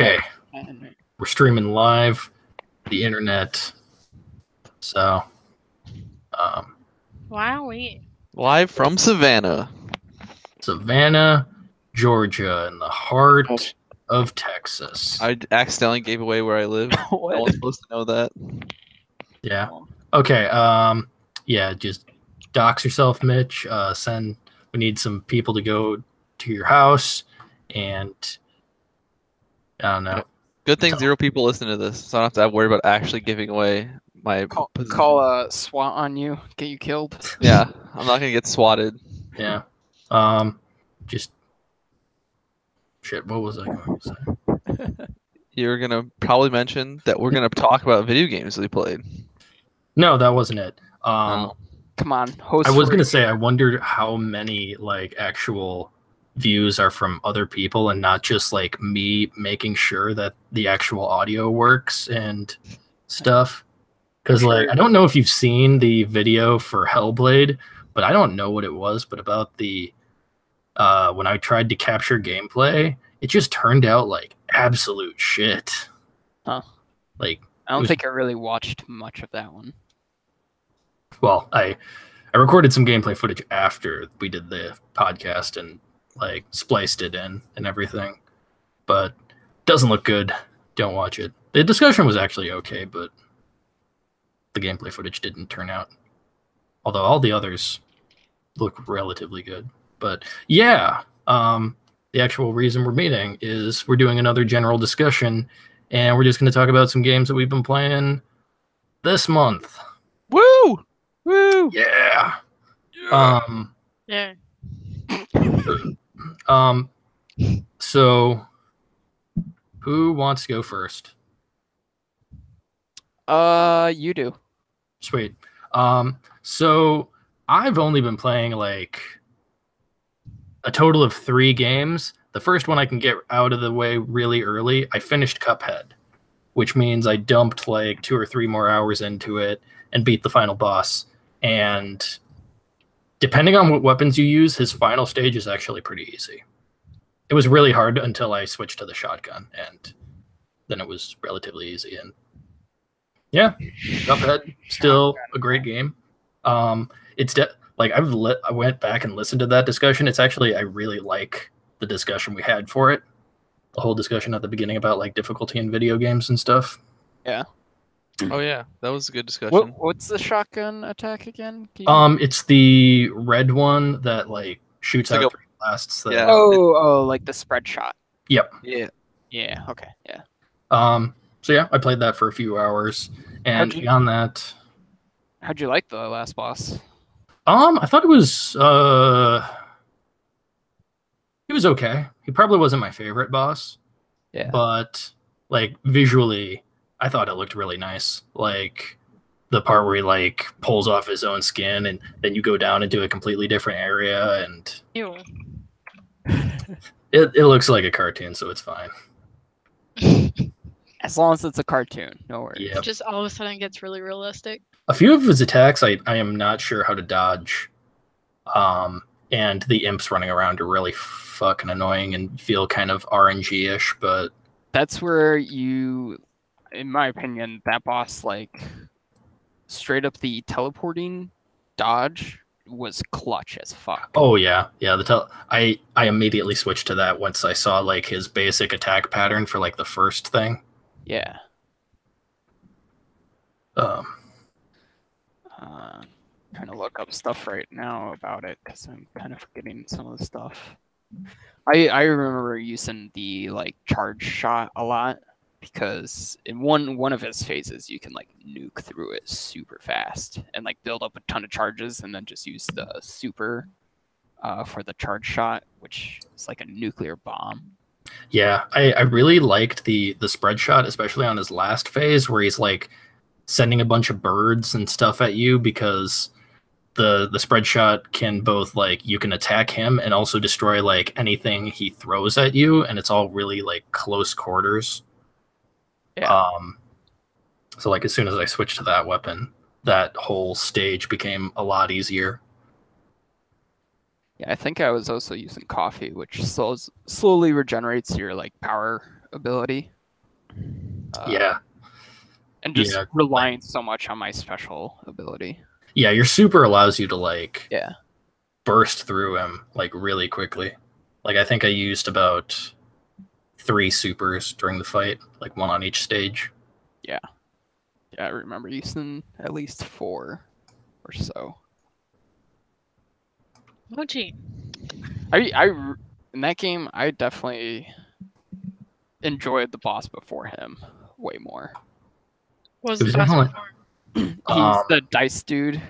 Okay, we're streaming live, the internet. So, Wowee. Live from Savannah. Savannah, Georgia, in the heart of Texas. I accidentally gave away where I live. No one's supposed to know that. Yeah. Okay. Yeah. Just dox yourself, Mitch. We need some people to go to your house, and I don't know. Good thing 0 people listen to this, so I don't have to worry about actually giving away my position. Call a SWAT on you, get you killed. Yeah, I'm not gonna get swatted. Yeah. Just shit. What was I going to say? You're gonna probably mention that we're gonna talk about video games that we played. No, that wasn't it. Come on, host. I was gonna say I wondered how many like actual views are from other people and not just like me making sure that the actual audio works and stuff. Because like I don't know if you've seen the video for Hellblade, but I don't know what it was. But about the when I tried to capture gameplay, it just turned out like absolute shit. Huh. Like I don't think I really watched much of that one. Well, I recorded some gameplay footage after we did the podcast and like spliced it in and everything, but doesn't look good. Don't watch it. The discussion was actually okay, but the gameplay footage didn't turn out. Although all the others look relatively good. But yeah, the actual reason we're meeting is we're doing another general discussion, and we're just going to talk about some games that we've been playing this month. Woo! Woo! Yeah. Yeah. So who wants to go first? You do. Sweet. So I've only been playing like a total of 3 games. The first one I can get out of the way really early. I finished Cuphead, which means I dumped like 2 or 3 more hours into it and beat the final boss. And depending on what weapons you use, his final stage is actually pretty easy. It was really hard until I switched to the shotgun, and then it was relatively easy. And yeah, Cuphead, still a great game. It's like I went back and listened to that discussion. It's actually, I really like the discussion we had for it. The whole discussion at the beginning about like difficulty in video games and stuff. Yeah. Oh yeah, that was a good discussion. What's the shotgun attack again? It's the red one that like shoots like out 3 blasts. Yeah. Oh, like the spread shot. Yep. Yeah. Okay. Yeah. So yeah, I played that for a few hours, and beyond that, how'd you like the last boss? I thought it was okay. He probably wasn't my favorite boss. Yeah. But like visually, I thought it looked really nice. Like the part where he like pulls off his own skin and then you go down into a completely different area, and Ew. it looks like a cartoon, so it's fine. As long as it's a cartoon, no worries. Yeah. It just all of a sudden gets really realistic. A few of his attacks I am not sure how to dodge. And the imps running around are really fucking annoying and feel kind of RNG-ish, but that's where you, in my opinion, that boss, like, straight up the teleporting dodge was clutch as fuck. Oh yeah. I immediately switched to that once I saw like his basic attack pattern for like the first thing. Yeah. Trying to look up stuff right now about it because I'm kind of forgetting some of the stuff. I remember using the like charge shot a lot because in one of his phases you can like nuke through it super fast and like build up a ton of charges and then just use the super for the charge shot, which is like a nuclear bomb. Yeah, I really liked the spread shot, especially on his last phase where he's like sending a bunch of birds and stuff at you, because the spread shot can both like you can attack him and also destroy like anything he throws at you, and it's all really like close quarters. Yeah. So like as soon as I switched to that weapon, that whole stage became a lot easier. Yeah, I think I was also using coffee, which slowly regenerates your like power ability. Yeah. And just Yeah, relying so much on my special ability. Yeah, your super allows you to like Yeah. burst through him like really quickly. Like I think I used about 3 supers during the fight, like 1 on each stage. Yeah, I remember using at least 4 or so. Oh, gee. In that game, I definitely enjoyed the boss before him way more. What was It the was best definitely one? He's the dice dude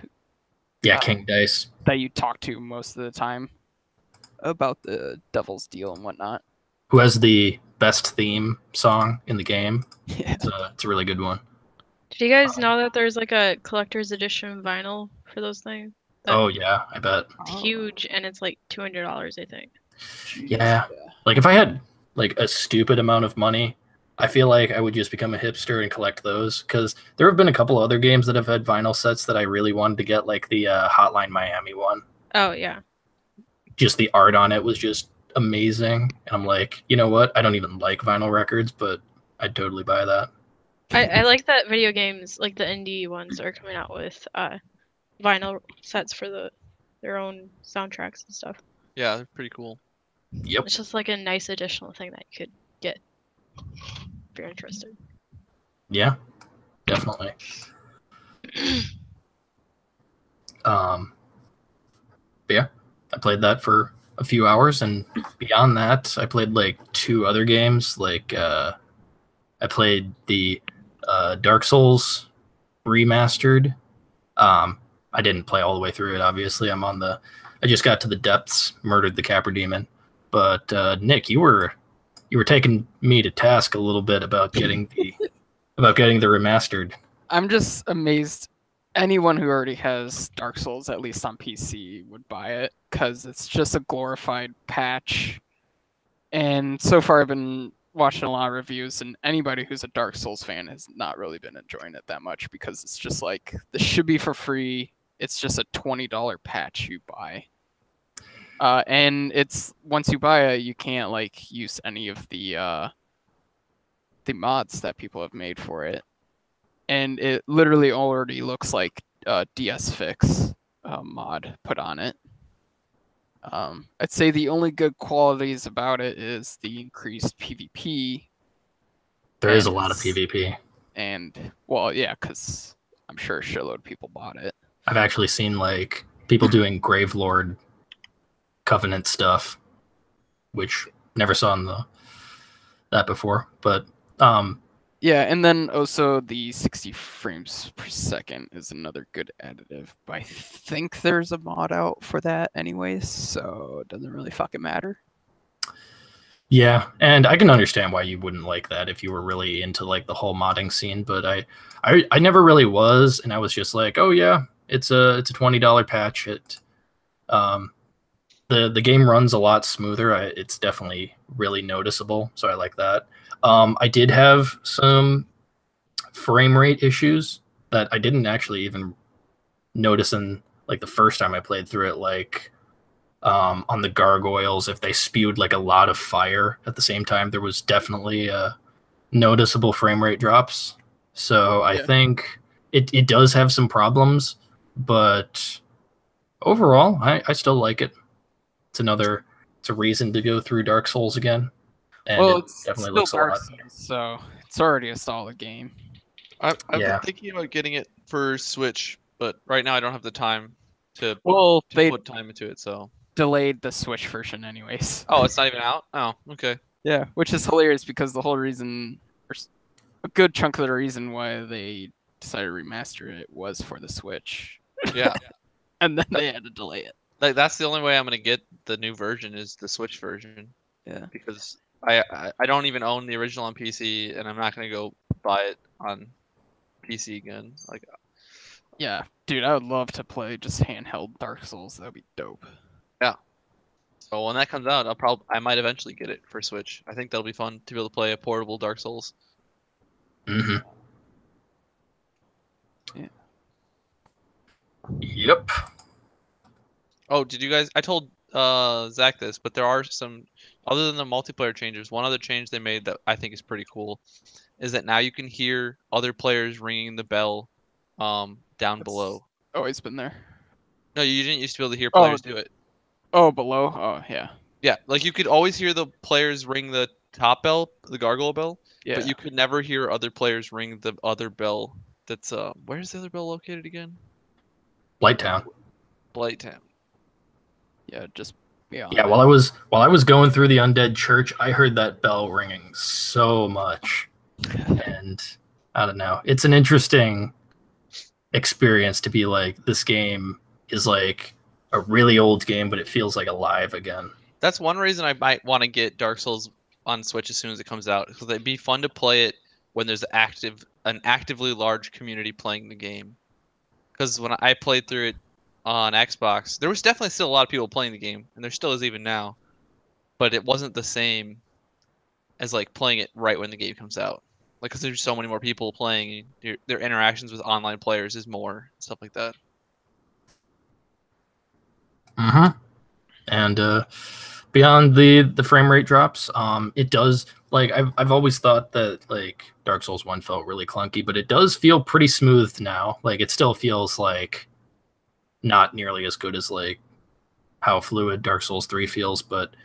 yeah, King Dice, that you talk to most of the time about the devil's deal and whatnot. who has the best theme song in the game. Yeah. It's a really good one. Did you guys know that there's like a collector's edition vinyl for those things? Oh yeah, I bet. It's huge, and it's like $200, I think. Yeah. Like if I had like a stupid amount of money, I feel like I would just become a hipster and collect those, because there have been a couple other games that have had vinyl sets that I really wanted to get, like the Hotline Miami one. Oh, yeah. Just the art on it was just amazing, and I'm like, you know what? I don't even like vinyl records, but I'd totally buy that. I like that video games, like the indie ones, are coming out with vinyl sets for their own soundtracks and stuff. Yeah, they're pretty cool. Yep. It's just like a nice additional thing that you could get if you're interested. Yeah, definitely. But yeah, I played that for a few hours, and beyond that, I played like 2 other games. Like I played the Dark Souls remastered. I didn't play all the way through it. Obviously, I just got to the depths, murdered the Capra Demon. But Nick, you were taking me to task a little bit about getting the remastered. I'm just amazed. Anyone who already has Dark Souls, at least on PC, would buy it because it's just a glorified patch. And so far, I've been watching a lot of reviews, and anybody who's a Dark Souls fan has not really been enjoying it that much because it's just like, this should be for free. It's just a $20 patch you buy. And it's, once you buy it, you can't like use any of the mods that people have made for it. And it literally already looks like DS Fix mod put on it. I'd say the only good qualities about it is the increased PvP. There is a lot of PvP. And, well, yeah, because I'm sure a shitload of people bought it. I've actually seen like people doing Gravelord Covenant stuff, which never saw in that before. But yeah, and then also the 60 frames per second is another good additive. But I think there's a mod out for that anyways, so it doesn't really fucking matter. yeah, and I can understand why you wouldn't like that if you were really into like the whole modding scene, but I never really was, and I was just like, oh yeah, it's a $20 patch. The game runs a lot smoother. It's definitely really noticeable, so I like that. I did have some frame rate issues that I didn't actually even notice in like the first time I played through it, like on the gargoyles, if they spewed like a lot of fire at the same time, there was definitely noticeable frame rate drops. So I think it does have some problems, but overall, I still like it. It's a reason to go through Dark Souls again. And well, it it's definitely still looks a Dark lot Souls, so it's already a solid game. I've Yeah. been thinking about getting it for Switch, but right now I don't have the time to They put time into it. So delayed the Switch version anyways. oh, it's not even out. Oh, okay. Yeah, which is hilarious because the whole reason, or a good chunk of the reason why they decided to remaster it was for the Switch. Yeah. And then they had to delay it. Like that's the only way I'm gonna get the new version is the Switch version. Yeah. Because I don't even own the original on PC, and I'm not gonna go buy it on PC again. Like, yeah, dude, I would love to play just handheld Dark Souls. That'd be dope. yeah. So when that comes out, I might eventually get it for Switch. I think that'll be fun to be able to play a portable Dark Souls. Mm-hmm. Yeah. Yep. Oh, did you guys? I told Zach this, but there are some other than the multiplayer changes. One other change they made that I think is pretty cool is that now you can hear other players ringing the bell, down That's below. always been there. No, you didn't used to be able to hear Oh. players do it. Oh, below. Oh, yeah. Yeah, like you could always hear the players ring the top bell, the gargoyle bell, Yeah. but you could never hear other players ring the other bell. That's where's the other bell located again? Blighttown. Blighttown. Yeah, just beyond. Yeah, while I was going through the undead church, I heard that bell ringing so much. And I don't know. It's an interesting experience to be like, this game is like a really old game, but it feels like alive again. That's one reason I might want to get Dark Souls on Switch as soon as it comes out, because it'd be fun to play it when there's an actively large community playing the game. Because when I played through it on Xbox, there was definitely still a lot of people playing the game, and there still is even now. But it wasn't the same as like playing it right when the game comes out. Like, because there's so many more people playing, their interactions with online players is more, stuff like that. Mm-hmm. And beyond the frame rate drops, it does, like, I've always thought that like Dark Souls 1 felt really clunky, but it does feel pretty smooth now. Like, it still feels like not nearly as good as like how fluid Dark Souls 3 feels, but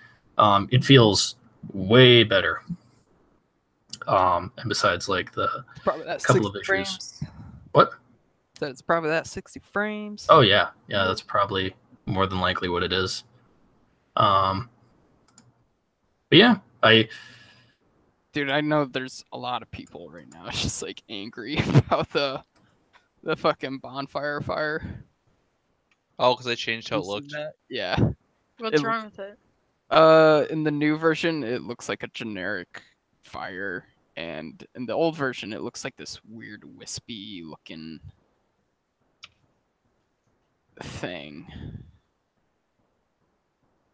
it feels way better. And besides like the probably that couple of 60 issues. frames. What? So it's probably that 60 frames. Oh yeah, that's probably more than likely what it is. But yeah, Dude, I know there's a lot of people right now just like angry about the fucking bonfire fire. Oh, because they changed how it You seen looked. that? Yeah. What's It- wrong with it? In the new version, it looks like a generic fire, and in the old version, it looks like this weird wispy looking thing.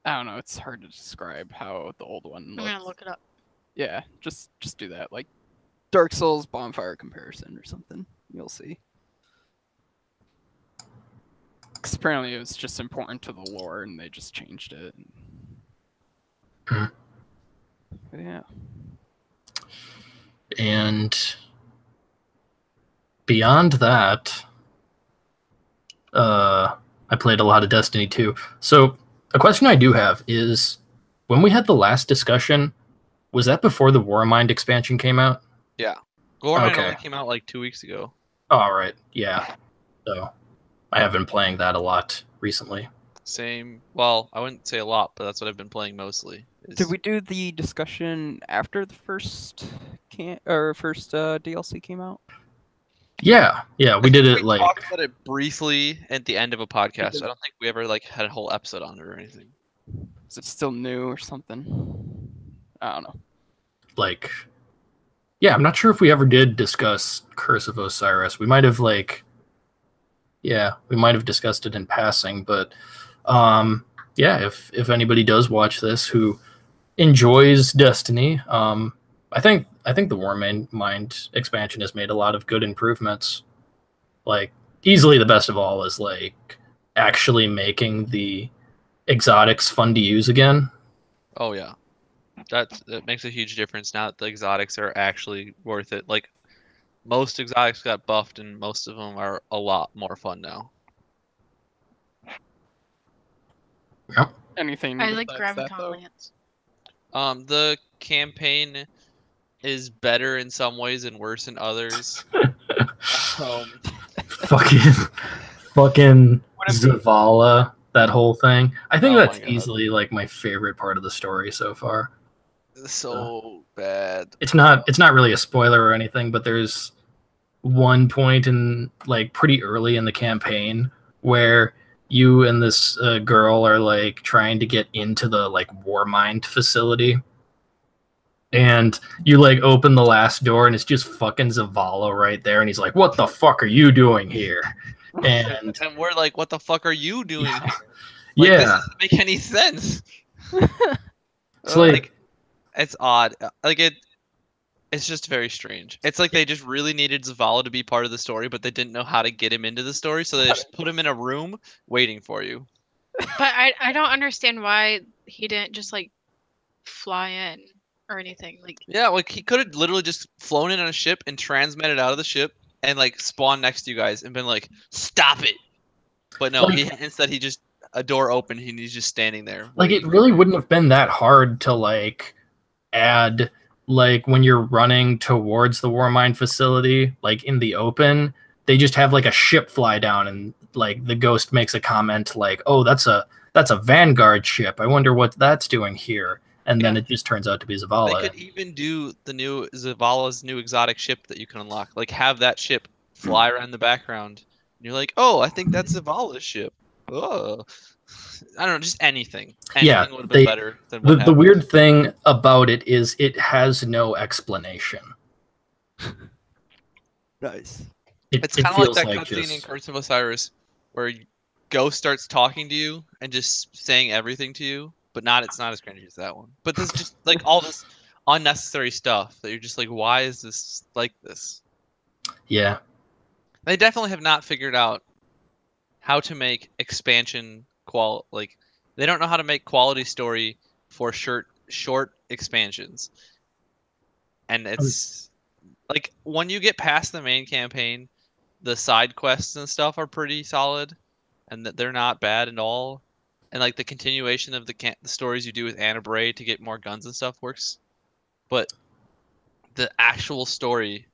I don't know. It's hard to describe how the old one I'm looks. gonna look it up. Yeah, just do that, like Dark Souls bonfire comparison or something. You'll see. 'Cause apparently it was just important to the lore, and they just changed it. Hmm. But yeah. And beyond that, I played a lot of Destiny 2. So a question I do have is, when we had the last discussion, was that before the Warmind expansion came out? Yeah. Gorman Okay. only came out like 2 weeks ago. All right, yeah. So I have been playing that a lot recently. Same. Well, I wouldn't say a lot, but that's what I've been playing mostly. Did we do the discussion after the first DLC came out? Yeah, we did it like, talked about it briefly at the end of a podcast. I don't think we ever like had a whole episode on it or anything. Is it still new or something? I don't know. like, yeah, I'm not sure if we ever did discuss Curse of Osiris. We might have discussed it in passing, but yeah, if anybody does watch this who enjoys Destiny, I think the Warmind expansion has made a lot of good improvements. Like, easily the best of all is like actually making the exotics fun to use again. Oh yeah, that makes a huge difference now that the exotics are actually worth it. Like, most exotics got buffed, and most of them are a lot more fun now. Yep. Anything? I like besides that, though? Graviton Lance. The campaign is better in some ways and worse in others. Fucking Zavala, that whole thing. I think Oh my that's God. easily like my favorite part of the story so far. So bad. It's not really a spoiler or anything, but there's one point in like pretty early in the campaign where you and this girl are like trying to get into the like Warmind facility, and you like open the last door and it's just fucking Zavala right there, and he's like, "What the fuck are you doing here?" And And we're like, what the fuck are you doing here? Like, yeah, this doesn't make any sense. it's like It's odd. Like, it's just very strange. It's like they just really needed Zavala to be part of the story, but they didn't know how to get him into the story, so they just put him in a room waiting for you. But I don't understand why he didn't just like fly in or anything. Like Yeah, like he could have literally just flown in on a ship and transmitted out of the ship and like spawned next to you guys and been like, "Stop it!" But no, he instead he just a door opened and he's just standing there. Like, it waiting. really wouldn't have been that hard to like add, like, when you're running towards the Warmind facility, like in the open, they just have like a ship fly down, and like the ghost makes a comment like, "Oh, that's a Vanguard ship. I wonder what that's doing here." And then Yeah. it just turns out to be They Zavala. could even do the new Zavala's new exotic ship that you can unlock. Like have that ship fly around the background. And you're like, "Oh, I think that's Zavala's ship." Oh. I don't know, just anything. Yeah, Anything would have been better than what the happened. weird thing about it is it has no explanation. Nice. It's It kind of like feels that like cutscene in just Curse of Osiris where Ghost starts talking to you and just saying everything to you, but it's not as cringy as that one. But there's just like all this unnecessary stuff that you're just like, why is this like this? yeah. They definitely have not figured out how to make expansion like they don't know how to make quality story for short expansions. And it's like when you get past the main campaign, the side quests and stuff are pretty solid, and that they're not bad at all. And like the continuation of the stories you do with Anna Bray to get more guns and stuff works, but the actual story,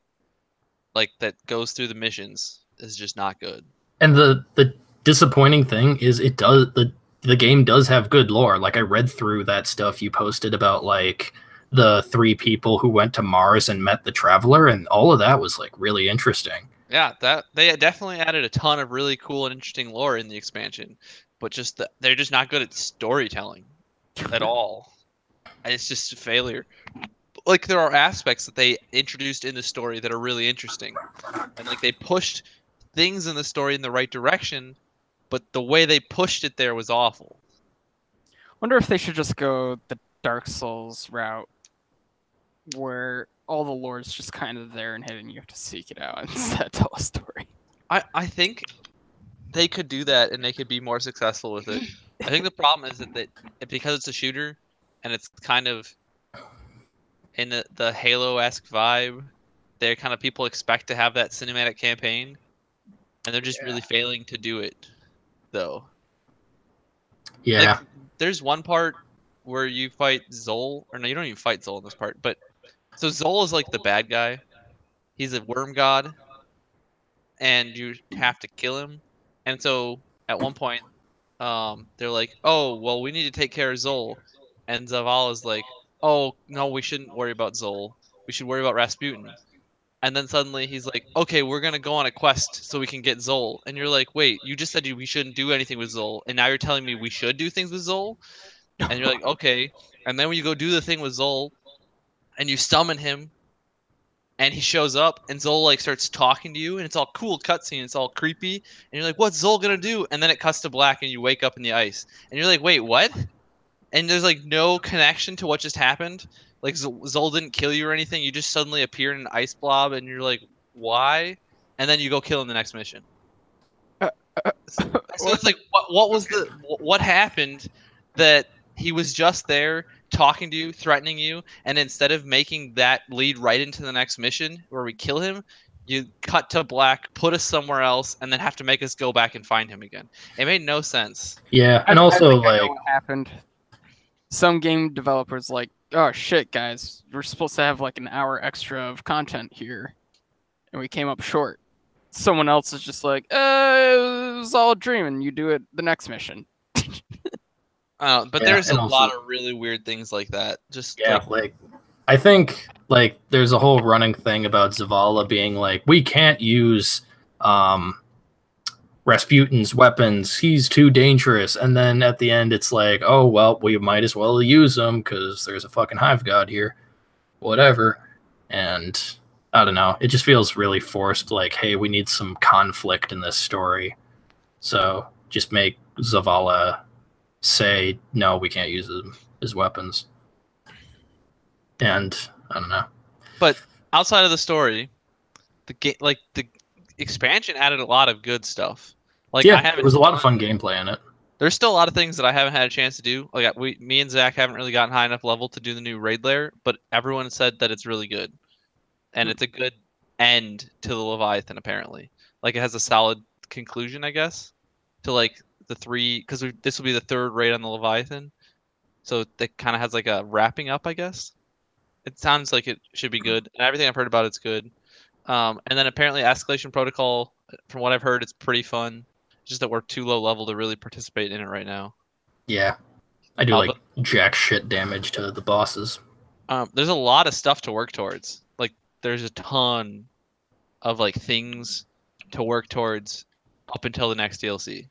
like that goes through the missions, is just not good. And the disappointing thing is the game does have good lore. Like, I read through that stuff you posted about like the 3 people who went to Mars and met the Traveler, and all of that was like really interesting. Yeah, that they definitely added a ton of really cool and interesting lore in the expansion, but just they're just not good at storytelling at all. It's just a failure. Like there are aspects that they introduced in the story that are really interesting, and like they pushed things in the story in the right direction, but the way they pushed it there was awful. Wonder if they should just go the Dark Souls route, where all the lore's just kind of there and hidden. You have to seek it out instead tell a story. I think they could do that and they could be more successful with it. I think the problem is that because it's a shooter and it's kind of in the Halo-esque vibe, they're kind of people expect to have that cinematic campaign, and they're just really failing to do it, though. Yeah. Like, there's one part where you fight Zol, or no, you don't even fight Zol in this part, but so Zol is like the bad guy. He's a worm god, and you have to kill him. And so at one point, they're like, "Oh, well, we need to take care of Zol," and Zavala's like, "Oh, no, we shouldn't worry about Zol. We should worry about Rasputin." And then suddenly he's like, "Okay, we're gonna go on a quest so we can get Zol." And you're like, "Wait, you just said we shouldn't do anything with Zol, and now you're telling me we should do things with Zol?" And you're like, "Okay." And then when you go do the thing with Zol, and you summon him, and he shows up, and Zol like starts talking to you, and it's all cool cutscene, it's all creepy, and you're like, "What's Zol gonna do?" And then it cuts to black, and you wake up in the ice, and you're like, "Wait, what?" And there's like no connection to what just happened. Like Zol didn't kill you or anything. You just suddenly appear in an ice blob, and you're like, "Why?" And then you go kill in the next mission. So it's like, what happened that he was just there talking to you, threatening you, and instead of making that lead right into the next mission where we kill him, you cut to black, put us somewhere else, and then have to make us go back and find him again. It made no sense. Yeah, and also I know like what happened. Some game developers like, "Oh shit, guys, we're supposed to have like an hour extra of content here, and we came up short." Someone else is just like, it was all a dream," and you do it the next mission. But Yeah, there's a and also- lot of really weird things like that. Just yeah, like I think like there's a whole running thing about Zavala being like, we can't use Rasputin's weapons, he's too dangerous. And then at the end it's like, oh well, we might as well use him because there's a fucking hive god here, whatever. And I don't know, it just feels really forced, like, hey, we need some conflict in this story, so just make Zavala say no, we can't use his weapons. And I don't know. But outside of the story, the expansion added a lot of good stuff. Like Yeah, there was a lot of fun gameplay in it. There's still a lot of things that I haven't had a chance to do. Like me and Zach haven't really gotten high enough level to do the new raid lair, but everyone said that it's really good, and it's a good end to the Leviathan apparently. Like it has a solid conclusion, I guess, to like the three, because this will be the third raid on the Leviathan, so it kind of has like a wrapping up, I guess. It sounds like it should be good, and everything I've heard about it's good. And then apparently Escalation Protocol, from what I've heard, it's pretty fun. It's just that we're too low level to really participate in it right now. Yeah, I do like jack shit damage to the bosses. There's a lot of stuff to work towards. Like there's a ton of like things to work towards up until the next DLC.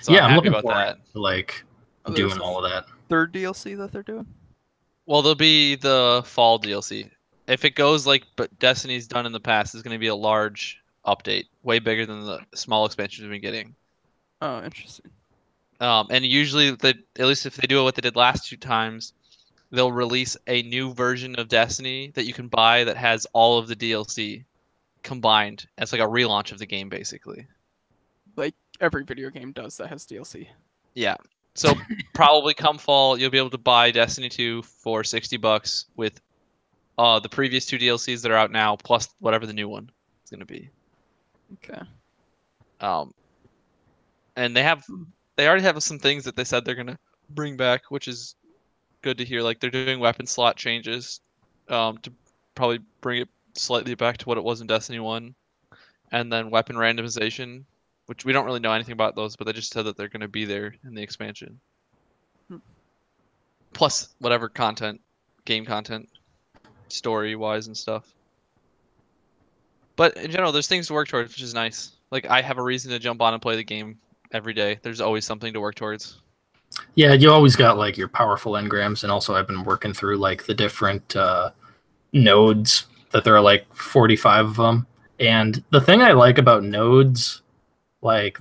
So yeah, I'm happy looking about that. To, like doing all of that. Third DLC that they're doing? Well, there'll be the fall DLC. If it goes like but Destiny's done in the past, it's going to be a large update, way bigger than the small expansions we've been getting. Oh, interesting. And usually, at least if they do what they did last 2 times, they'll release a new version of Destiny that you can buy that has all of the DLC combined. It's like a relaunch of the game, basically. Like every video game does that has DLC. Yeah. So probably come fall, you'll be able to buy Destiny 2 for $60 with the previous 2 DLCs that are out now, plus whatever the new one is going to be. Okay. And they already have some things that they said they're going to bring back, which is good to hear. Like they're doing weapon slot changes to probably bring it slightly back to what it was in Destiny 1. And then weapon randomization, which we don't really know anything about those, but they just said that they're going to be there in the expansion. Plus whatever content, game content, story-wise and stuff. But in general, there's things to work towards, which is nice. Like I have a reason to jump on and play the game every day. There's always something to work towards. Yeah, you always got like your powerful engrams, and also I've been working through like the different nodes that there are like 45 of them. And the thing I like about nodes, like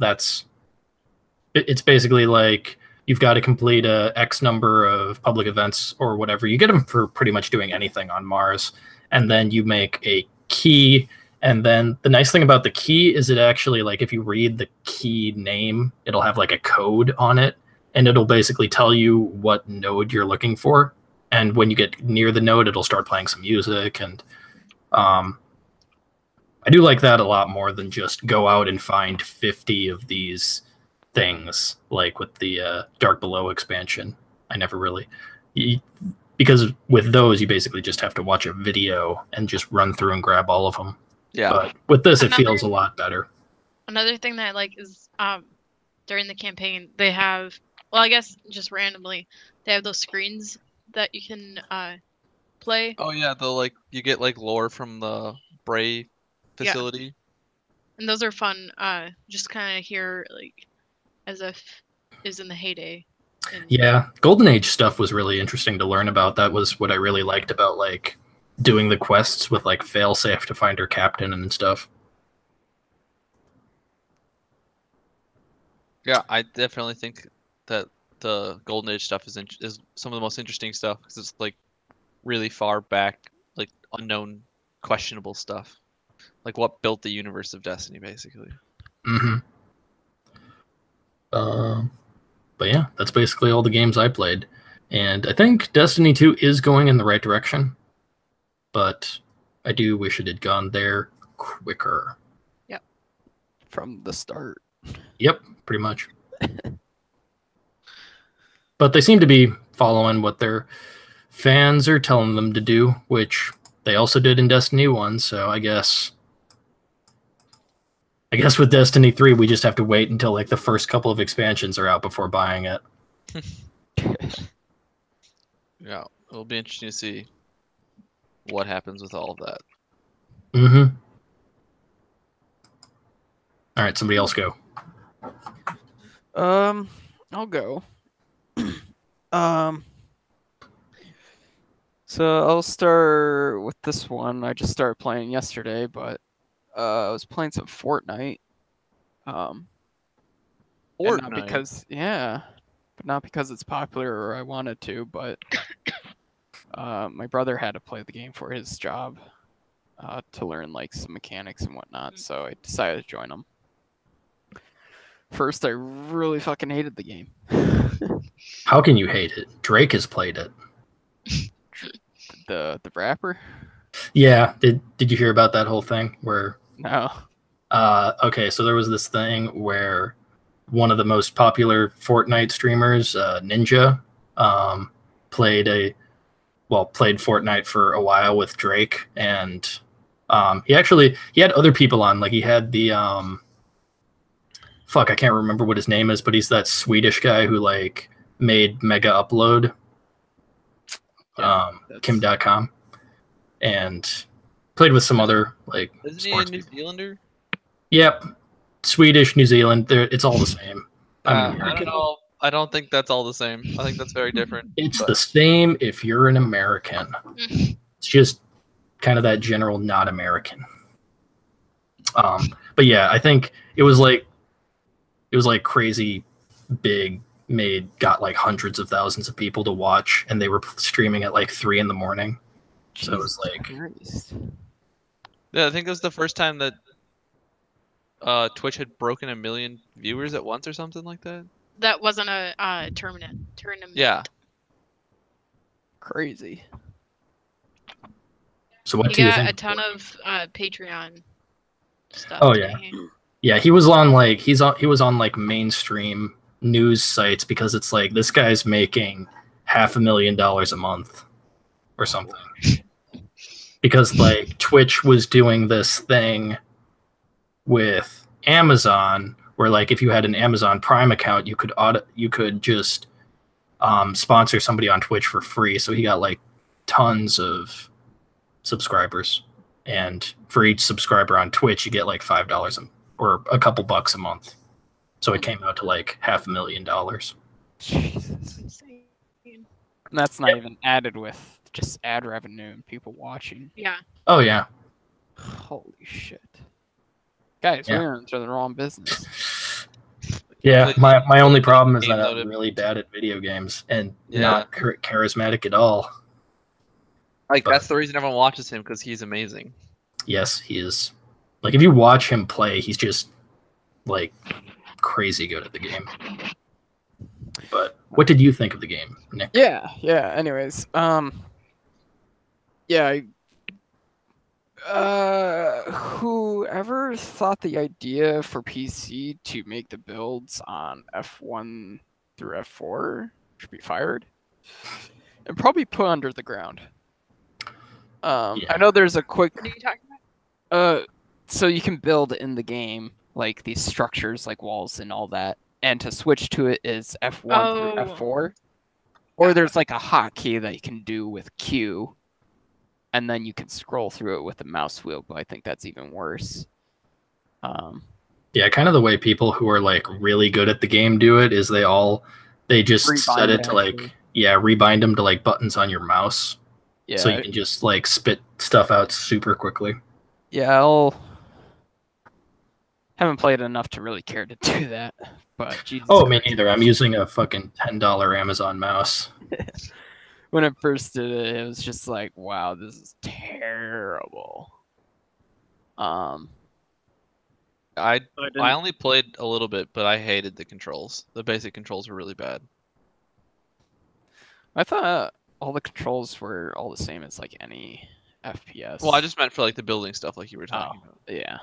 it's basically like you've got to complete a X number of public events or whatever. You get them for pretty much doing anything on Mars, and then you make a key. And then the nice thing about the key is it actually, like, if you read the key name, it'll have like a code on it, and it'll basically tell you what node you're looking for. And when you get near the node, it'll start playing some music. And I do like that a lot more than just go out and find 50 of these things, like with the Dark Below expansion. I never really... because with those, you basically just have to watch a video and just run through and grab all of them. Yeah. But with this, it feels a lot better. Another thing that I like is during the campaign, they have, well, I guess just randomly, they have those screens that you can play. Oh yeah, you get like lore from the Bray facility. Yeah. And those are fun. Just kind of hear like as if is in the heyday. Yeah, Golden Age stuff was really interesting to learn about. That was what I really liked about like doing the quests with like failsafe to find her captain and stuff. Yeah, I definitely think that the Golden Age stuff is some of the most interesting stuff because it's like really far back, like unknown, questionable stuff, like what built the universe of Destiny, basically. Mm-hmm. But yeah, that's basically all the games I played, and I think Destiny 2 is going in the right direction, but I do wish it had gone there quicker. Yep. From the start. Yep, pretty much. But they seem to be following what their fans are telling them to do, which they also did in Destiny 1, so I guess with Destiny 3, we just have to wait until like the first couple of expansions are out before buying it. Yeah, it'll be interesting to see what happens with all of that. Mm-hmm. All right, somebody else go. I'll go. So I'll start with this one. I just started playing yesterday, but I was playing some Fortnite. Fortnite. Not because, but not because it's popular or I wanted to, but my brother had to play the game for his job to learn like some mechanics and whatnot, so I decided to join him. First, I really fucking hated the game. How can you hate it? Drake has played it. The rapper? Yeah. Did you hear about that whole thing where? No. Okay, so there was this thing where one of the most popular Fortnite streamers, Ninja, played Fortnite for a while with Drake, and he had other people on. Like he had the I can't remember what his name is, but he's that Swedish guy who like made Mega Upload, Kim.com, and played with some other like. Isn't he a New Zealander? Yep, Swedish, New Zealand. It's all the same. I don't know. I don't think that's all the same. I think that's very different. It's the same if you're an American. It's just kind of that general not American. But yeah, I think it was like crazy big, got like hundreds of thousands of people to watch, and they were streaming at like 3 a.m. So it was like, yeah, I think it was the first time that Twitch had broken 1 million viewers at once or something like that. That wasn't a tournament. Yeah. Crazy. So what He do you got think? a ton of Patreon stuff. Oh yeah, yeah. He was on like he was on like mainstream news sites because it's like this guy's making $500,000 a month or something. Because like Twitch was doing this thing with Amazon where like if you had an Amazon Prime account, you could just sponsor somebody on Twitch for free. So he got like tons of subscribers, and for each subscriber on Twitch, you get like $5 or a couple bucks a month. So it came out to like $500,000. Jesus. And that's not even added with just ad revenue and people watching. Yeah. Oh yeah. Holy shit. Guys, Yeah. we're into the wrong business. Yeah, my only problem is Game that I'm loaded. really bad at video games and Yeah. not charismatic at all. Like But- that's the reason everyone watches him, because he's amazing. Yes, he is. Like if you watch him play, he's just like crazy good at the game. But what did you think of the game, Nick? Yeah. Anyways, yeah. Whoever thought the idea for PC to make the builds on F1 through F4 should be fired and probably put under the ground. Yeah. I know there's a quick. What are you talking about? So you can build in the game like these structures, like walls and all that, and to switch to it is F1 through F4, or there's like a hotkey that you can do with Q, and then you can scroll through it with the mouse wheel. But I think that's even worse. Yeah, kind of the way people who are like really good at the game do it is they just set Rebind it to like actually. rebind them to like buttons on your mouse, Yeah, so you can just like spit stuff out super quickly. yeah. I haven't played enough to really care to do that. But Jesus Oh, me Christ. neither. I'm using a fucking $10 Amazon mouse. When I first did it, it was just like, wow, this is terrible. I I didn't- only played a little bit, but I hated the controls. The basic controls were really bad. I thought all the controls were all the same as like any FPS. Well, I just meant for like the building stuff, like you were talking about. Yeah,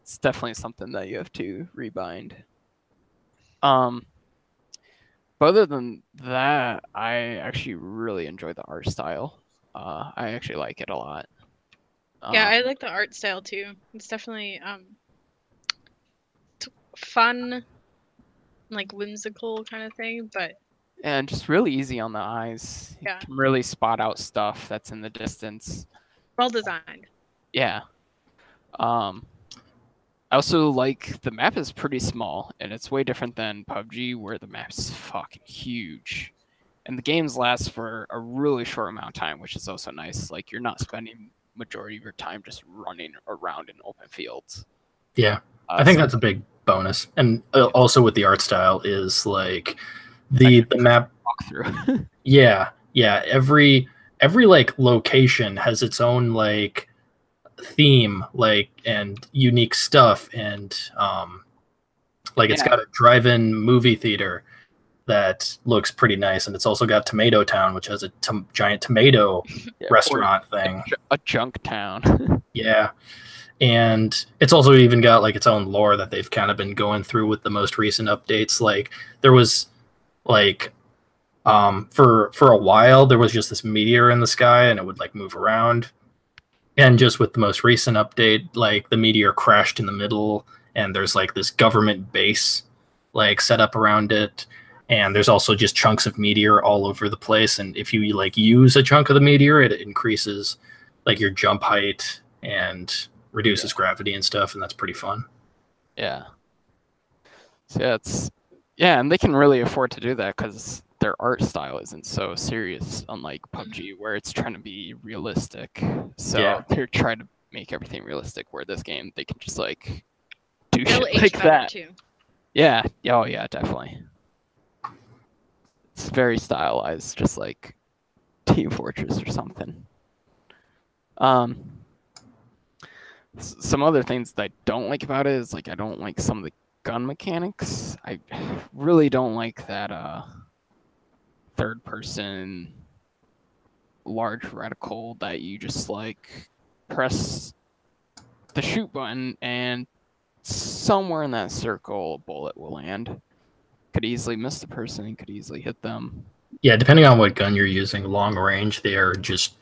it's definitely something that you have to rebind. But other than that, I actually really enjoy the art style. I actually like it a lot. Yeah, I like the art style too. It's definitely fun, like whimsical kind of thing, but and just really easy on the eyes. Yeah. You can really spot out stuff that's in the distance. well designed. Yeah. I also like the map is pretty small, and it's way different than PUBG, where the map's fucking huge. And the games last for a really short amount of time, which is also nice. Like, you're not spending majority of your time just running around in open fields. Yeah, I think that's a big bonus. And also with the art style is like the map. walk through. Yeah. Every like location has its own like theme, like, and unique stuff, and Like it's got a drive-in movie theater that looks pretty nice, and it's also got Tomato Town, which has a giant tomato restaurant thing. A junk town. Yeah. And it's also even got like its own lore that they've kind of been going through with the most recent updates. Like there was like for a while there was just this meteor in the sky and it would like move around. And just with the most recent update, like the meteor crashed in the middle and there's like this government base like set up around it. And there's also just chunks of meteor all over the place. And if you like use a chunk of the meteor, it increases like your jump height and reduces gravity and stuff, and that's pretty fun. Yeah. So and they can really afford to do that because their art style isn't so serious, unlike PUBG, where it's trying to be realistic. So they're trying to make everything realistic. Where this game, they can just like do shit like that. Too. Yeah. Oh yeah, definitely. It's very stylized, just like Team Fortress or something. Some other things that I don't like about it is like I don't like some of the gun mechanics. I really don't like that third person large reticle that you just like press the shoot button and somewhere in that circle a bullet will land. Could easily miss the person, could easily hit them. Yeah, depending on what gun you're using, long range, they are just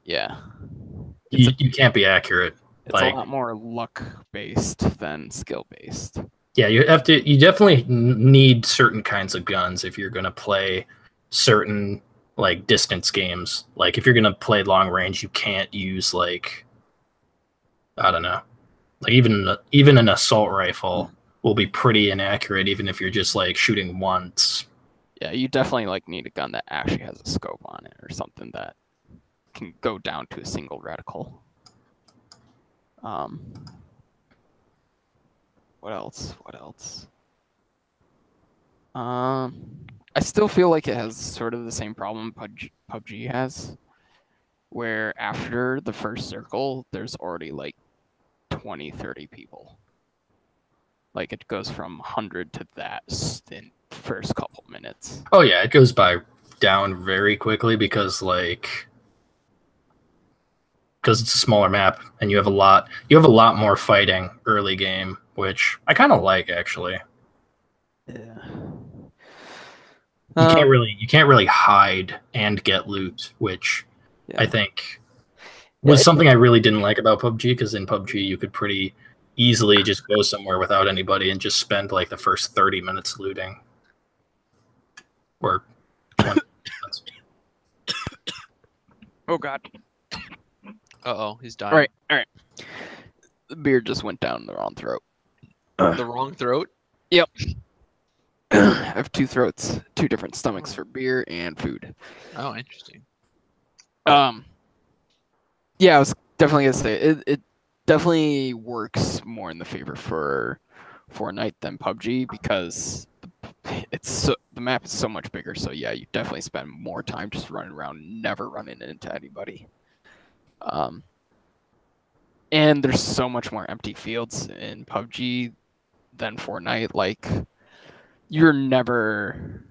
you can't be accurate. It's like, a lot more luck-based than skill-based. Yeah, you definitely need certain kinds of guns if you're going to play certain, like, distance games. Like, if you're going to play long range, you can't use, like, I don't know. Like, even an assault rifle will be pretty inaccurate, even if you're just, like, shooting once. Yeah, you definitely, like, need a gun that actually has a scope on it or something that can go down to a single reticle. What else? I still feel like it has sort of the same problem PUBG has, where after the first circle, there's already like 20, 30 people. Like it goes from 100 to that in the first couple minutes. Oh yeah, it goes down very quickly because it's a smaller map and you have a lot more fighting early game, which I kind of like actually. Yeah. You can't really hide and get loot, which I think was something I really didn't like about PUBG, because in PUBG you could pretty easily just go somewhere without anybody and just spend like the first 30 minutes looting. Or 20 minutes. Oh god. Uh-oh, he's dying. All right. The beer just went down the wrong throat. The wrong throat? Yep. I have two throats, two different stomachs for beer and food. Oh, interesting. Yeah, I was definitely gonna say it definitely works more in the favor for Fortnite than PUBG, because the map is so much bigger. So yeah, you definitely spend more time just running around, never running into anybody. And there's so much more empty fields in PUBG than Fortnite. Like, you're never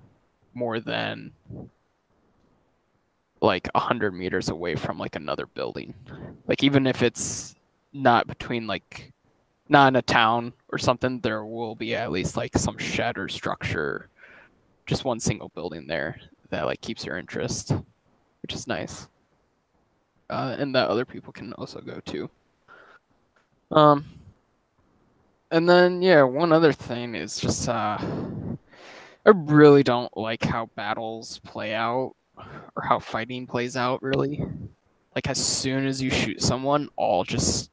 more than like 100 meters away from like another building. Like, even if it's not between like not in a town or something, there will be at least like some shed or structure, just one single building there that like keeps your interest, which is nice. And that other people can also go to. And then yeah, one other thing is just I really don't like how battles play out, or how fighting plays out, really. Like, as soon as you shoot someone, all just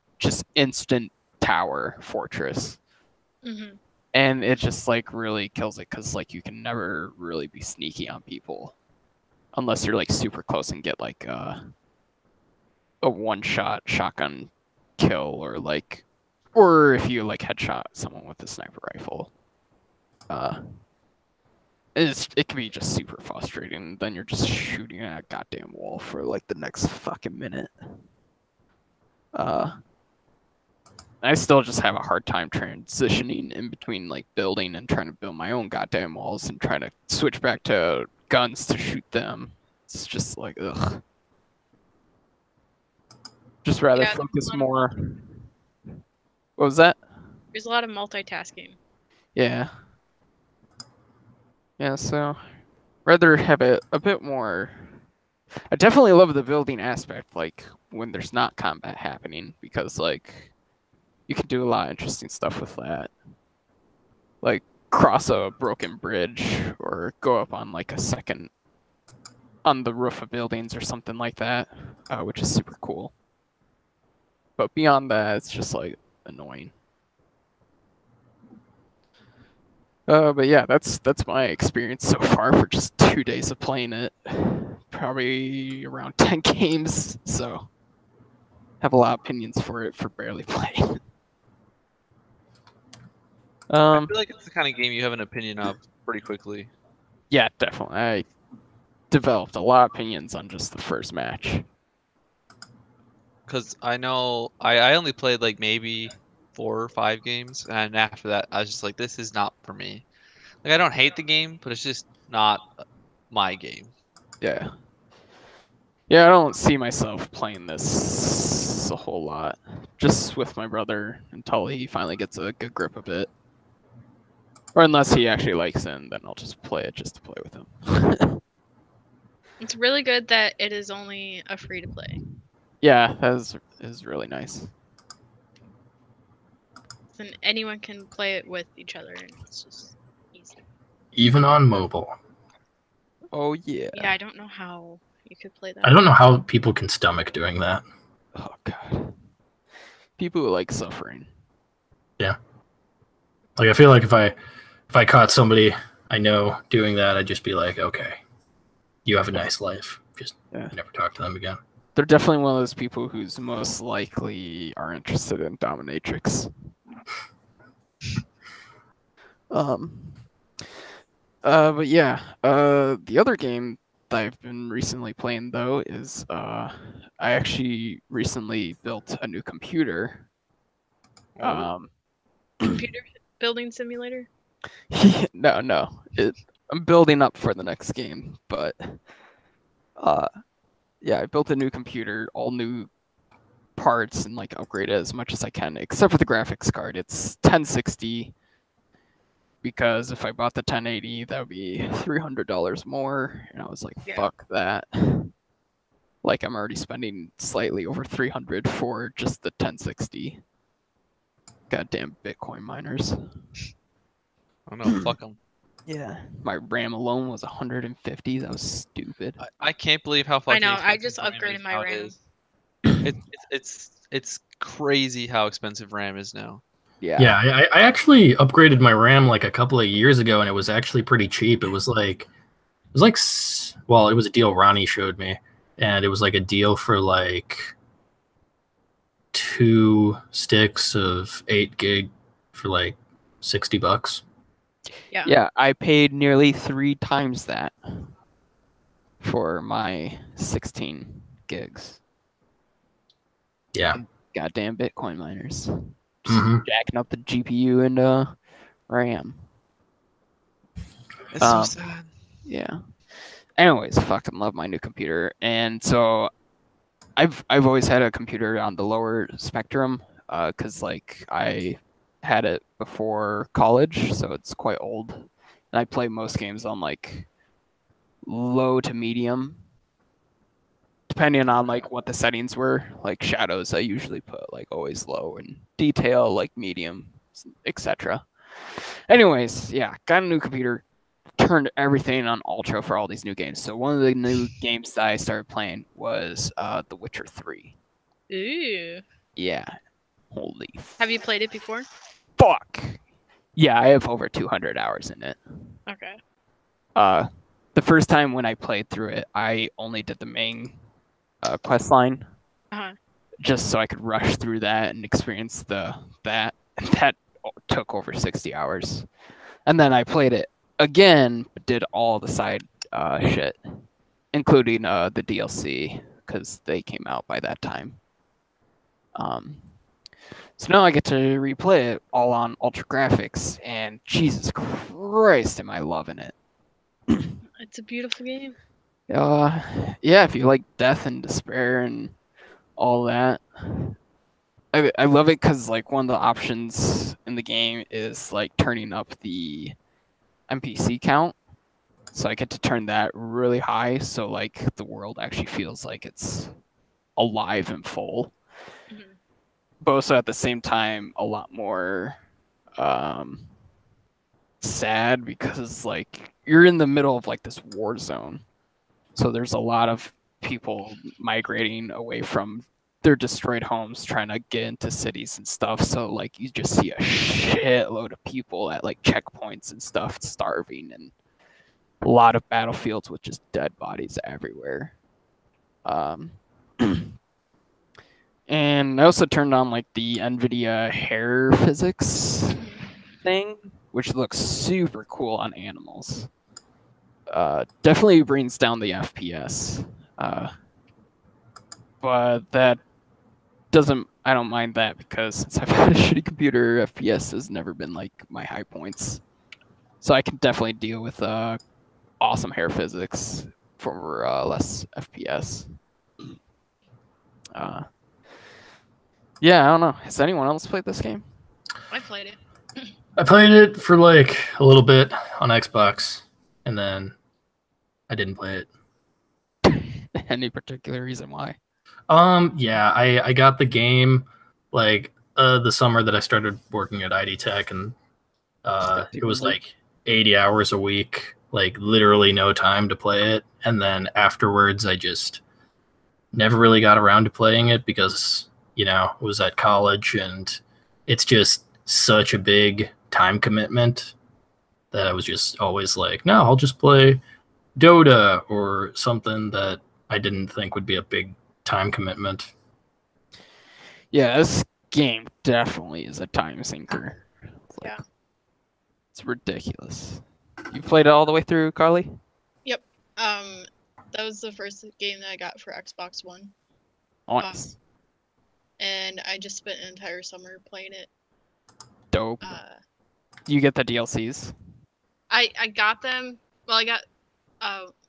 instant tower fortress. Mm-hmm. And it just like really kills it, because like you can never really be sneaky on people unless you're like super close and get like a one-shot shotgun kill, or if you like headshot someone with a sniper rifle. It can be just super frustrating. Then you're just shooting at a goddamn wall for like the next fucking minute. I still just have a hard time transitioning in between like building and trying to build my own goddamn walls and trying to switch back to guns to shoot them. It's just like ugh. Just rather Yeah, focus more. What was that? There's a lot of multitasking. Yeah. Yeah, so rather have it a bit more. I definitely love the building aspect, like when there's not combat happening, because like you can do a lot of interesting stuff with that. Like cross a broken bridge or go up on like a second on the roof of buildings or something like that, which is super cool. But beyond that, it's just like annoying. But yeah, that's my experience so far for just 2 days of playing it. Probably around 10 games, so have a lot of opinions for it for barely playing. I feel like it's the kind of game you have an opinion of pretty quickly. Yeah, definitely. I developed a lot of opinions on just the first match. Because I know I only played like maybe 4 or 5 games, and after that I was just like, this is not for me. Like I don't hate the game, but it's just not my game. Yeah. Yeah, I don't see myself playing this a whole lot. Just with my brother until he finally gets a good grip of it. Or unless he actually likes it, then I'll just play it just to play with him. It's really good that it is only a free to play. Yeah, that is really nice. And anyone can play it with each other, and it's just easy. Even on mobile. Oh yeah. Yeah, I don't know how you could play that. I don't know how people can stomach doing that. Oh god. People who like suffering. Yeah. Like I feel like if I caught somebody I know doing that, I'd just be like, okay, you have a nice life. Just never talk to them again. They're definitely one of those people who's most likely are interested in dominatrix. But yeah, the other game that I've been recently playing though is I actually recently built a new computer. Computer building simulator? No. I'm building up for the next game, but yeah, I built a new computer, all new parts, and like upgrade it as much as I can, except for the graphics card. It's 1060 because if I bought the 1080, that would be $300 more, and I was like, fuck that. Like I'm already spending slightly over 300 for just the 1060. Goddamn Bitcoin miners. I don't know, fuck them. Yeah, my RAM alone was 150. That was stupid. I can't believe how fucking. I know. I expensive just RAM upgraded is my RAM. nowadays. It's crazy how expensive RAM is now. Yeah, I actually upgraded my RAM like a couple of years ago, and it was actually pretty cheap. It was like, well, it was a deal Ronnie showed me, and it was like a deal for like 2 sticks of 8 gig for like $60. Yeah, I paid nearly 3 times that for my 16 gigs. Yeah. Goddamn Bitcoin miners. Just jacking up the GPU and RAM. It's so sad. Yeah. Anyways, fucking love my new computer. And so I've always had a computer on the lower spectrum, because like I had it before college, so it's quite old. And I play most games on like low to medium, depending on like what the settings were. Like shadows, I usually put like always low, and detail like medium, etc. Anyways, yeah, got a new computer, turned everything on ultra for all these new games. So one of the new games that I started playing was The Witcher 3. Ooh. Yeah. Holy. Have you played it before? Fuck. Yeah, I have over 200 hours in it. Okay. The first time when I played through it, I only did the main quest line, just so I could rush through that and experience that. And that took over 60 hours. And then I played it again, but did all the side shit, including the DLC, because they came out by that time. So now I get to replay it all on ultra graphics, and Jesus Christ, am I loving it. It's a beautiful game. Yeah, if you like death and despair and all that. I love it because like one of the options in the game is like turning up the NPC count. So I get to turn that really high, so like the world actually feels like it's alive and full. Mhm. But also at the same time a lot more sad because like you're in the middle of like this war zone. So there's a lot of people migrating away from their destroyed homes trying to get into cities and stuff. So like you just see a shitload of people at like checkpoints and stuff starving, and a lot of battlefields with just dead bodies everywhere. And I also turned on like the NVIDIA hair physics thing, which looks super cool on animals. Definitely brings down the FPS. But that doesn't, I don't mind that because since I've had a shitty computer, FPS has never been like my high points. So I can definitely deal with awesome hair physics for less FPS. Yeah, I don't know. Has anyone else played this game? I played it. I played it for like a little bit on Xbox, and then I didn't play it. Any particular reason why? Yeah, I got the game like the summer that I started working at ID Tech, and it was like 80 hours a week, like literally no time to play it. And then afterwards, I just never really got around to playing it because, you know, it was at college and it's just such a big time commitment that I was just always like, no, I'll just play Dota or something that I didn't think would be a big time commitment. Yeah, this game definitely is a time sinker. Yeah. It's ridiculous. You played it all the way through, Carly? That was the first game that I got for Xbox One. Nice. And I just spent an entire summer playing it. Dope. You get the DLCs? I got them. Well, I got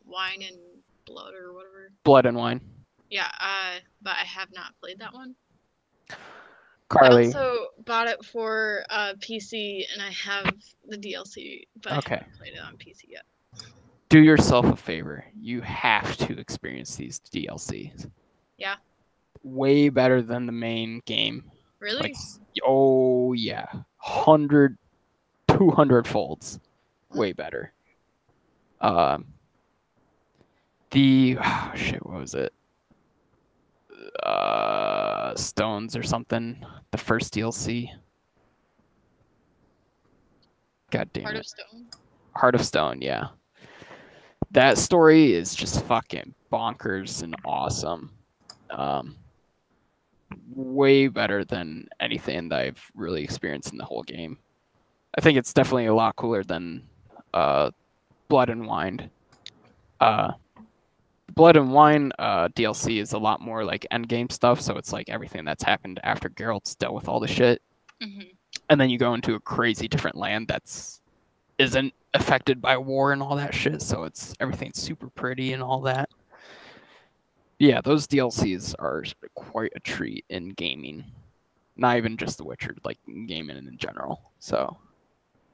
Wine and Blood or whatever. Blood and Wine. Yeah, but I have not played that one. Carly. I also bought it for PC, and I have the DLC, but I haven't played it on PC yet. Do yourself a favor. You have to experience these DLCs. Yeah. Way better than the main game. Really? Like, oh, yeah. 100, 200 folds. Way better. What was it? Stones or something. The first DLC. God damn it. Heart of Stone? Heart of Stone, yeah. That story is just fucking bonkers and awesome. Way better than anything that I've really experienced in the whole game. I think it's definitely a lot cooler than Blood and Wine. Blood and Wine DLC is a lot more like endgame stuff, so it's like everything that's happened after Geralt's dealt with all the shit. Mm-hmm. And then you go into a crazy different land that's isn't affected by war and all that shit, so it's everything's super pretty and all that. Yeah, those DLCs are quite a treat in gaming. Not even just The Witcher, like gaming in general. So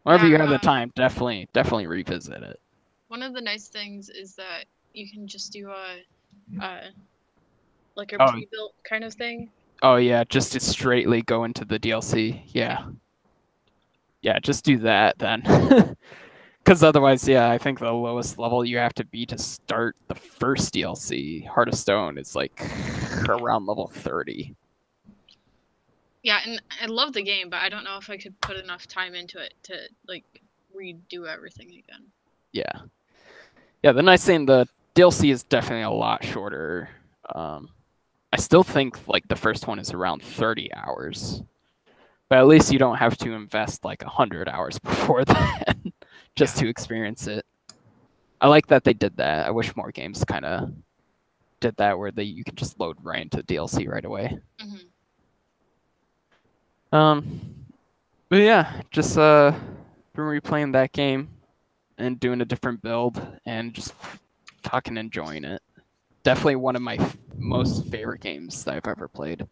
whenever you have the time, definitely revisit it. One of the nice things is that you can just do a pre-built kind of thing. Oh yeah, just to straightly go into the DLC. Yeah. Yeah, just do that then. Because otherwise, yeah, I think the lowest level you have to be to start the first DLC, Heart of Stone, is like around level 30. Yeah, and I love the game, but I don't know if I could put enough time into it to like redo everything again. Yeah. Yeah, the nice thing, the DLC is definitely a lot shorter. I still think like the first one is around 30 hours. But at least you don't have to invest like 100 hours before that just to experience it. I like that they did that. I wish more games kind of did that where you can just load right into DLC right away. Mm-hmm. But yeah, just been replaying that game and doing a different build and just fucking enjoying it. Definitely one of my most favorite games that I've ever played.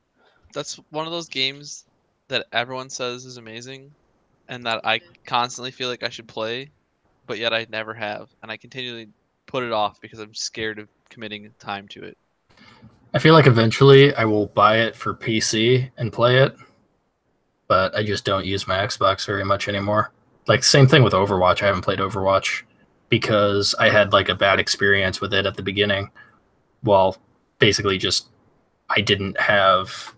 That's one of those games that everyone says is amazing, and that I constantly feel like I should play, but yet I never have, and I continually put it off because I'm scared of committing time to it. I feel like eventually I will buy it for PC and play it, but I just don't use my Xbox very much anymore. Like, same thing with Overwatch. I haven't played Overwatch because I had like a bad experience with it at the beginning. Well, basically just I didn't have,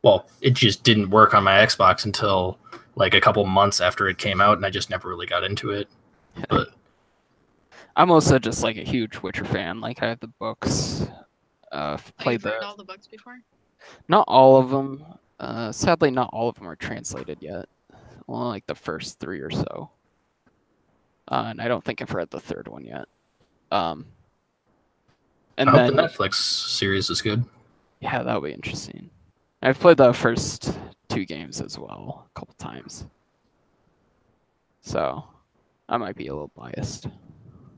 well, it just didn't work on my Xbox until like a couple months after it came out, and I just never really got into it. But I'm also just like a huge Witcher fan. Like I have the books. Played You've read all the books before? not all of them. Sadly, not all of them are translated yet. Only like the first 3 or so. And I don't think I've read the third one yet. And I hope then the Netflix series is good. yeah, that'll be interesting. I've played the first 2 games as well a couple times. So I might be a little biased.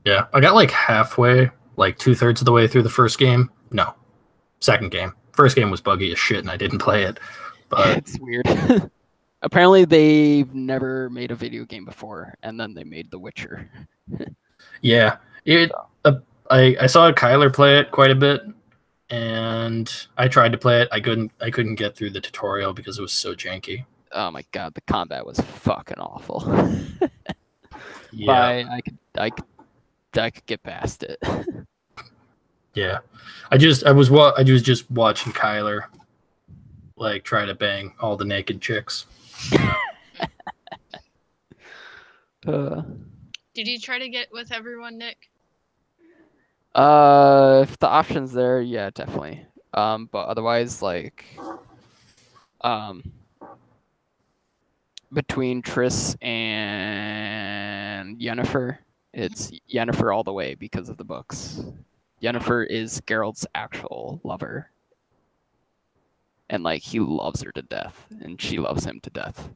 Yeah, I got like halfway, like 2/3 of the way through the first game. No, second game. First game was buggy as shit, and I didn't play it. But It's weird. Apparently, they've never made a video game before, and then they made The Witcher. yeah, I saw Kyler play it quite a bit, and I tried to play it. I couldn't get through the tutorial because it was so janky. Oh my god, the combat was fucking awful. Yeah, But I could get past it. yeah. I was just watching Kyler like try to bang all the naked chicks. Did you try to get with everyone, Nick? If the option's there, yeah, definitely. But otherwise, like, between Triss and Yennefer, it's Yennefer all the way because of the books. Yennefer is Geralt's actual lover. And like he loves her to death, and she loves him to death.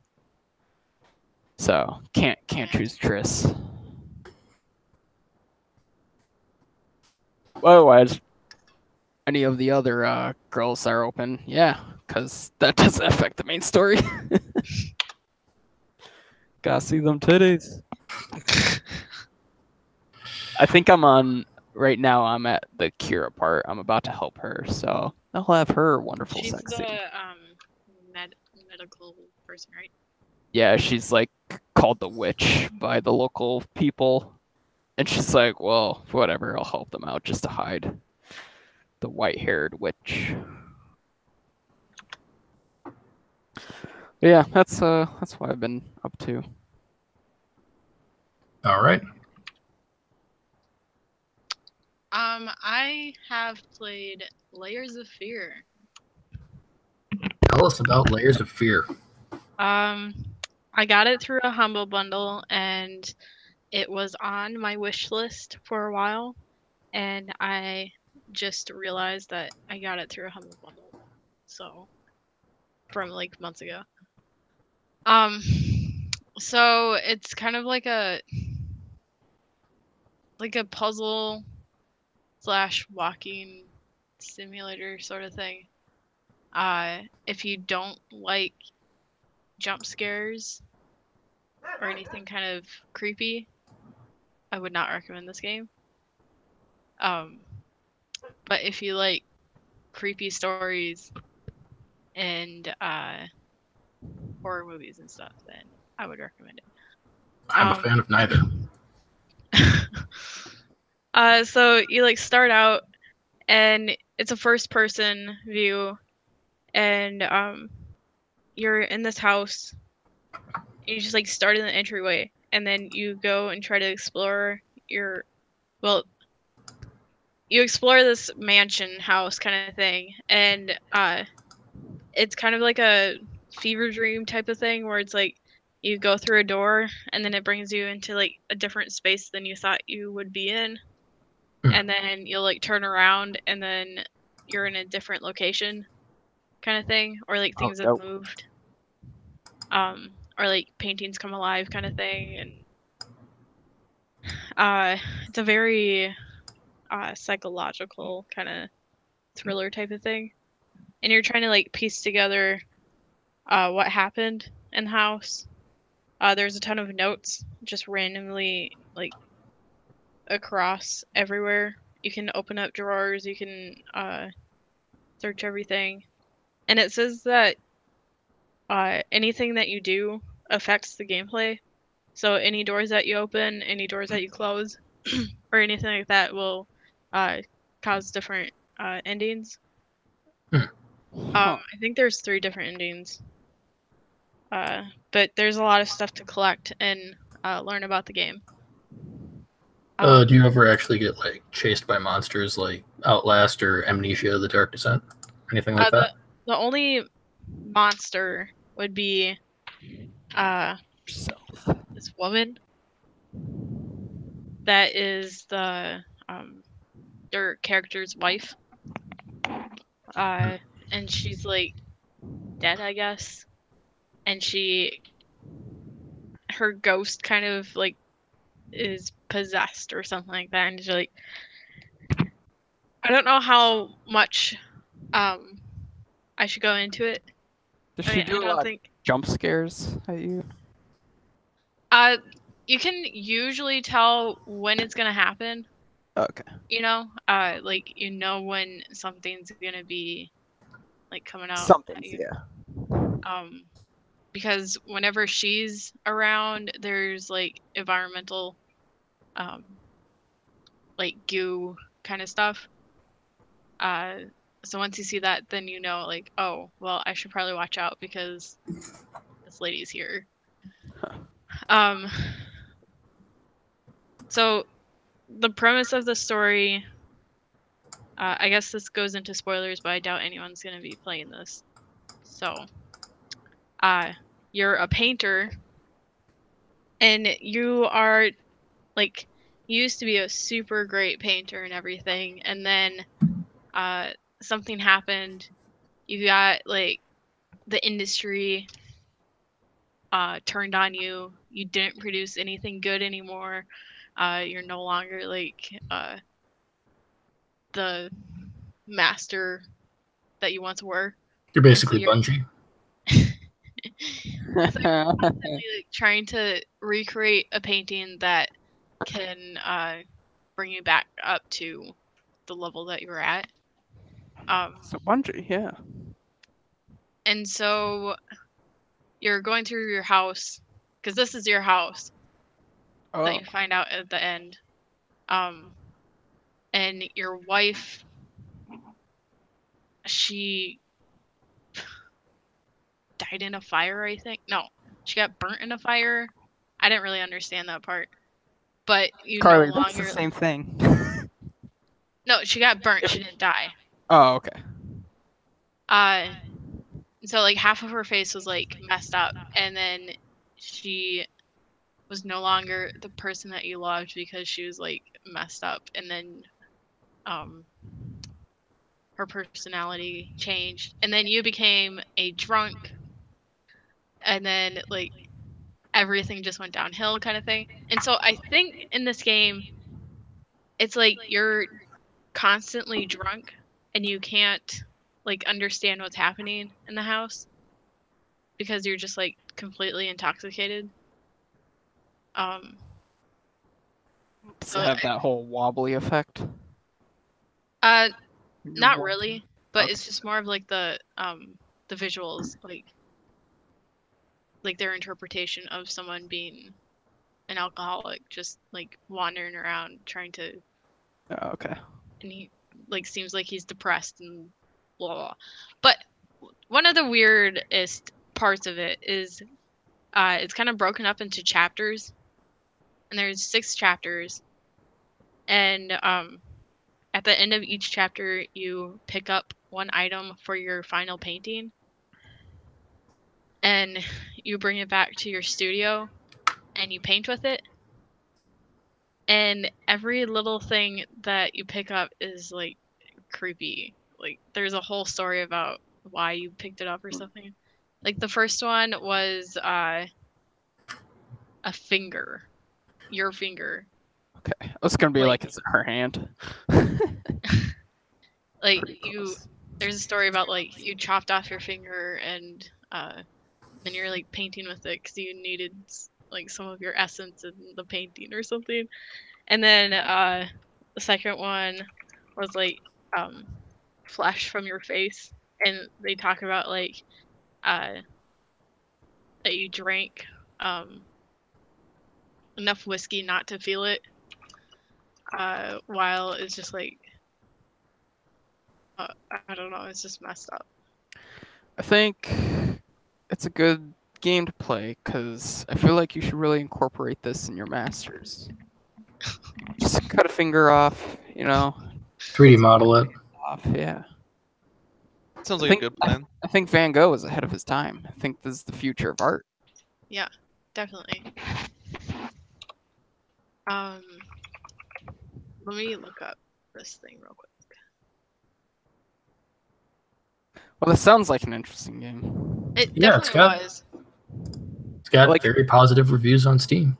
So can't choose Triss. Otherwise, any of the other girls are open, yeah, because that doesn't affect the main story. Gotta see them titties. I think right now I'm at the Kira part. I'm about to help her, so I'll have her wonderful She's sex the scene. medical person, right? Yeah, she's like called the witch by the local people. And she's like, well, whatever, I'll help them out just to hide the white-haired witch. But yeah, that's what I've been up to. All right. I have played Layers of Fear. Tell us about Layers of Fear. I got it through a Humble Bundle, and it was on my wish list for a while, and I just realized that I got it through a Humble Bundle, so from like months ago. So it's kind of like a puzzle / walking simulator sort of thing. If you don't like jump scares or anything kind of creepy, I would not recommend this game. But if you like creepy stories and horror movies and stuff, then I would recommend it. I'm a fan of neither. So you like start out, and it's a first person view, and you're in this house. You just like start in the entryway, and then you go and try to explore you explore this mansion house kind of thing, and it's kind of like a fever dream type of thing where it's like you go through a door and then it brings you into like a different space than you thought you would be in. And then you'll like turn around and then you're in a different location kind of thing, or like things have moved. or like paintings come alive kind of thing, and it's a very psychological kind of thriller type of thing, and you're trying to like piece together what happened in the house. There's a ton of notes just randomly like across everywhere. You can open up drawers, you can search everything, and it says that anything that you do affects the gameplay. So any doors that you open, any doors that you close, or anything like that will cause different endings. I think there's 3 different endings. But there's a lot of stuff to collect and learn about the game. Do you ever actually get like chased by monsters like Outlast or Amnesia: The Dark Descent? Anything like that? The only monster would be this woman that is their character's wife. And she's like dead, I guess. And her ghost kind of like is possessed or something like that. And she's like, I don't know how much I should go into it. Does she do a lot of jump scares at you? You can usually tell when it's gonna happen. Okay. You know, like you know when something's gonna be like coming out. Something's, yeah. Because whenever she's around, there's like environmental, like goo kind of stuff. So once you see that, then you know, like, oh, well, I should probably watch out because this lady's here. So the premise of the story, I guess this goes into spoilers, but I doubt anyone's gonna be playing this. So, you're a painter, and you are, like, you used to be a super great painter and everything, and then, something happened. You got, like, the industry, turned on you. You didn't produce anything good anymore. You're no longer, like, the master that you once were. You're basically Bungie. It's like constantly like trying to recreate a painting that can bring you back up to the level that you were at. So Bungie, yeah. And so you're going through your house, because this is your house that you find out at the end. And your wife, she died in a fire, I think. No, she got burnt in a fire. I didn't really understand that part. But you Carly, no longer... that's the same thing. No, she got burnt. She didn't die. Oh, okay. So like half of her face was like messed up, and then she was no longer the person that you loved because she was like messed up, and then her personality changed, and then you became a drunk, and then like everything just went downhill kind of thing. And so I think in this game it's like you're constantly drunk and you can't like understand what's happening in the house because you're just like completely intoxicated. Does it have that whole wobbly effect? Not really, but it's just more of like the visuals, like their interpretation of someone being an alcoholic, just like wandering around trying to. Oh, okay. And he like seems like he's depressed and blah blah. But one of the weirdest parts of it is it's kind of broken up into chapters, and there's 6 chapters, and at the end of each chapter you pick up one item for your final painting, and you bring it back to your studio and you paint with it, and every little thing that you pick up is like creepy. Like there's a whole story about why you picked it up or something. Like the first one was a finger, your finger. Okay. It's gonna be Like- like, is it her hand? Like Pretty close. there's a story about like you chopped off your finger and then you're like painting with it because you needed like some of your essence in the painting or something. And then the second one was like flesh from your face, and they talk about like that you drank enough whiskey not to feel it, while it's just like I don't know, it's just messed up. I think it's a good game to play because I feel like you should really incorporate this in your masters. Just cut a finger off, 3D model it. off. Yeah. Sounds I like think- a good plan. I think Van Gogh was ahead of his time. I think this is the future of art. Yeah, definitely. Let me look up this thing real quick. Well, this sounds like an interesting game. It Yeah, it's definitely was. It's got Like- very positive reviews on Steam.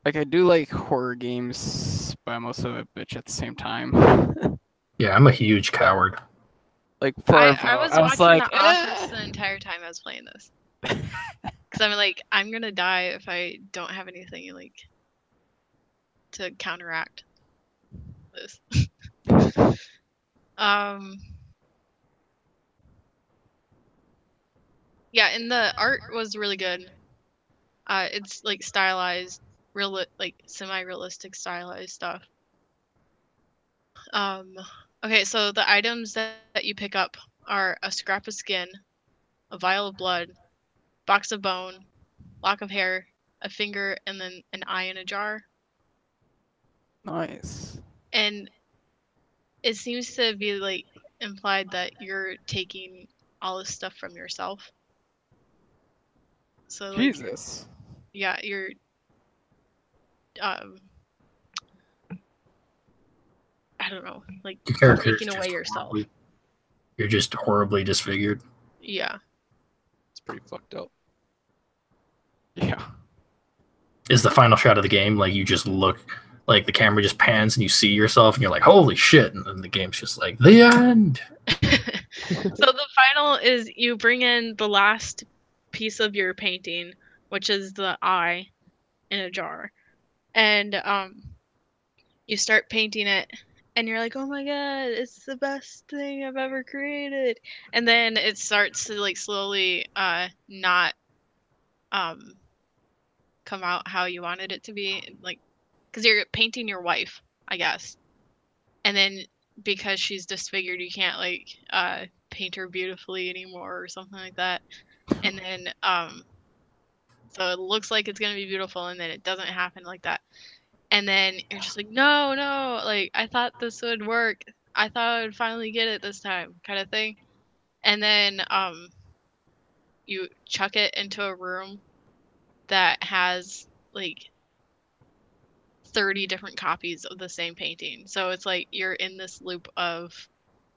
Like, I do like horror games, but I'm also a bitch at the same time. Yeah, I'm a huge coward. Like, for I I was was watching like, The Office the entire time I was playing this. Because I'm like, I'm gonna die if I don't have anything like to counteract this. Yeah, and the art was really good. It's like stylized, like semi-realistic stylized stuff. Okay, so the items that you pick up are a scrap of skin, a vial of blood, box of bone, lock of hair, a finger, and then an eye in a jar. nice. And it seems to be like implied that you're taking all this stuff from yourself. So like, Jesus. yeah, you're I don't know, like Your character is taking away just yourself. You're just horribly disfigured. Yeah. It's pretty fucked up. Yeah. Is the final shot of the game like you just look like the camera just pans and you see yourself and you're like, holy shit, and then the game's just like the end. So the final is you bring in the last piece of your painting, which is the eye in a jar. And you start painting it and you're like, "Oh my god, it's the best thing I've ever created." And then it starts to like slowly not come out how you wanted it to be, like cuz you're painting your wife, I guess. And then because she's disfigured, you can't like paint her beautifully anymore or something like that. And then so it looks like it's gonna be beautiful, and then it doesn't happen like that. And then you're just like, no, like I thought this would work. I thought I would finally get it this time, kind of thing. And then you chuck it into a room that has like 30 different copies of the same painting. So it's like you're in this loop of